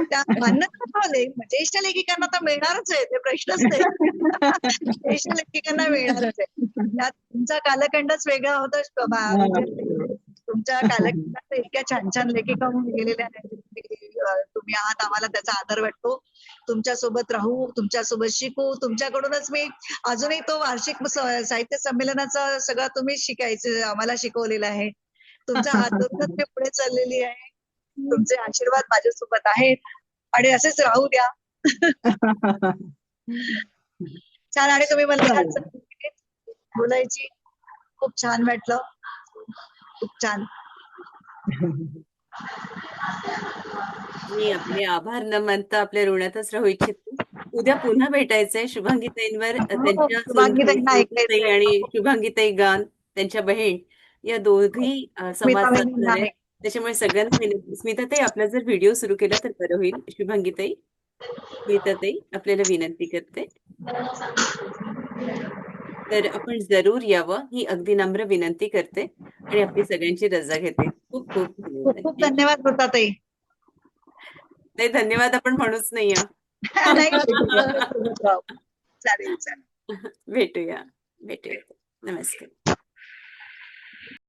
त्या मान्य ज्येष्ठ लेखिकांना तर मिळणारच आहे, ते प्रश्नच नाही. ज्येष्ठ लेखिकांना मिळणारच आहे. त्यात तुमचा कालखंडच वेगळा होता. तुमच्या कालखंडात इतक्या छान छान लेखिका होऊन गेलेल्या आहेत. तुम्ही आहात, आम्हाला त्याचा आदर वाटतो. तुमच्या सोबत राहू, तुमच्या सोबत शिकू. तुमच्याकडूनच मी अजूनही तो वार्षिक साहित्य संमेलनाचा सगळं तुम्ही शिकायचं आम्हाला शिकवलेलं आहे. तुमच्या हातूनच मी पुढे चाललेली आहे. तुमचे आशीर्वाद माझ्यासोबत आहेत आणि असेच राहू द्या. छान. आणि तुम्ही मला छान संधी दिली बोलायची, खूप छान वाटलं, खूप छान. मी आपले आभार न मानता आपल्या ऋणातच राहू इच्छिते. उद्या पुन्हा भेटायचंय शुभांगीताईंवर, त्यांच्या शुभांगीताईंना ऐकायचंय. आणि शुभांगीताई गान त्यांच्या बहीण या दोघी संवाद साधणार आहेत. त्याच्यामुळे सगळ्यांना विनंती, स्मिताताई आपला जर व्हिडिओ सुरू केला तर बरं होईल. शुभांगीताई, स्मिताताई आपल्याला विनंती करते, तर आपण जरूर यावं ही अगदी नम्र विनंती करते आणि आपली सगळ्यांची रजा घेते. खूप खूप खूप खूप धन्यवाद. धन्यवाद वृताताई. नाही, धन्यवाद आपण म्हणूच नाही या. चालेल चालेल. भेटूया. नमस्कार.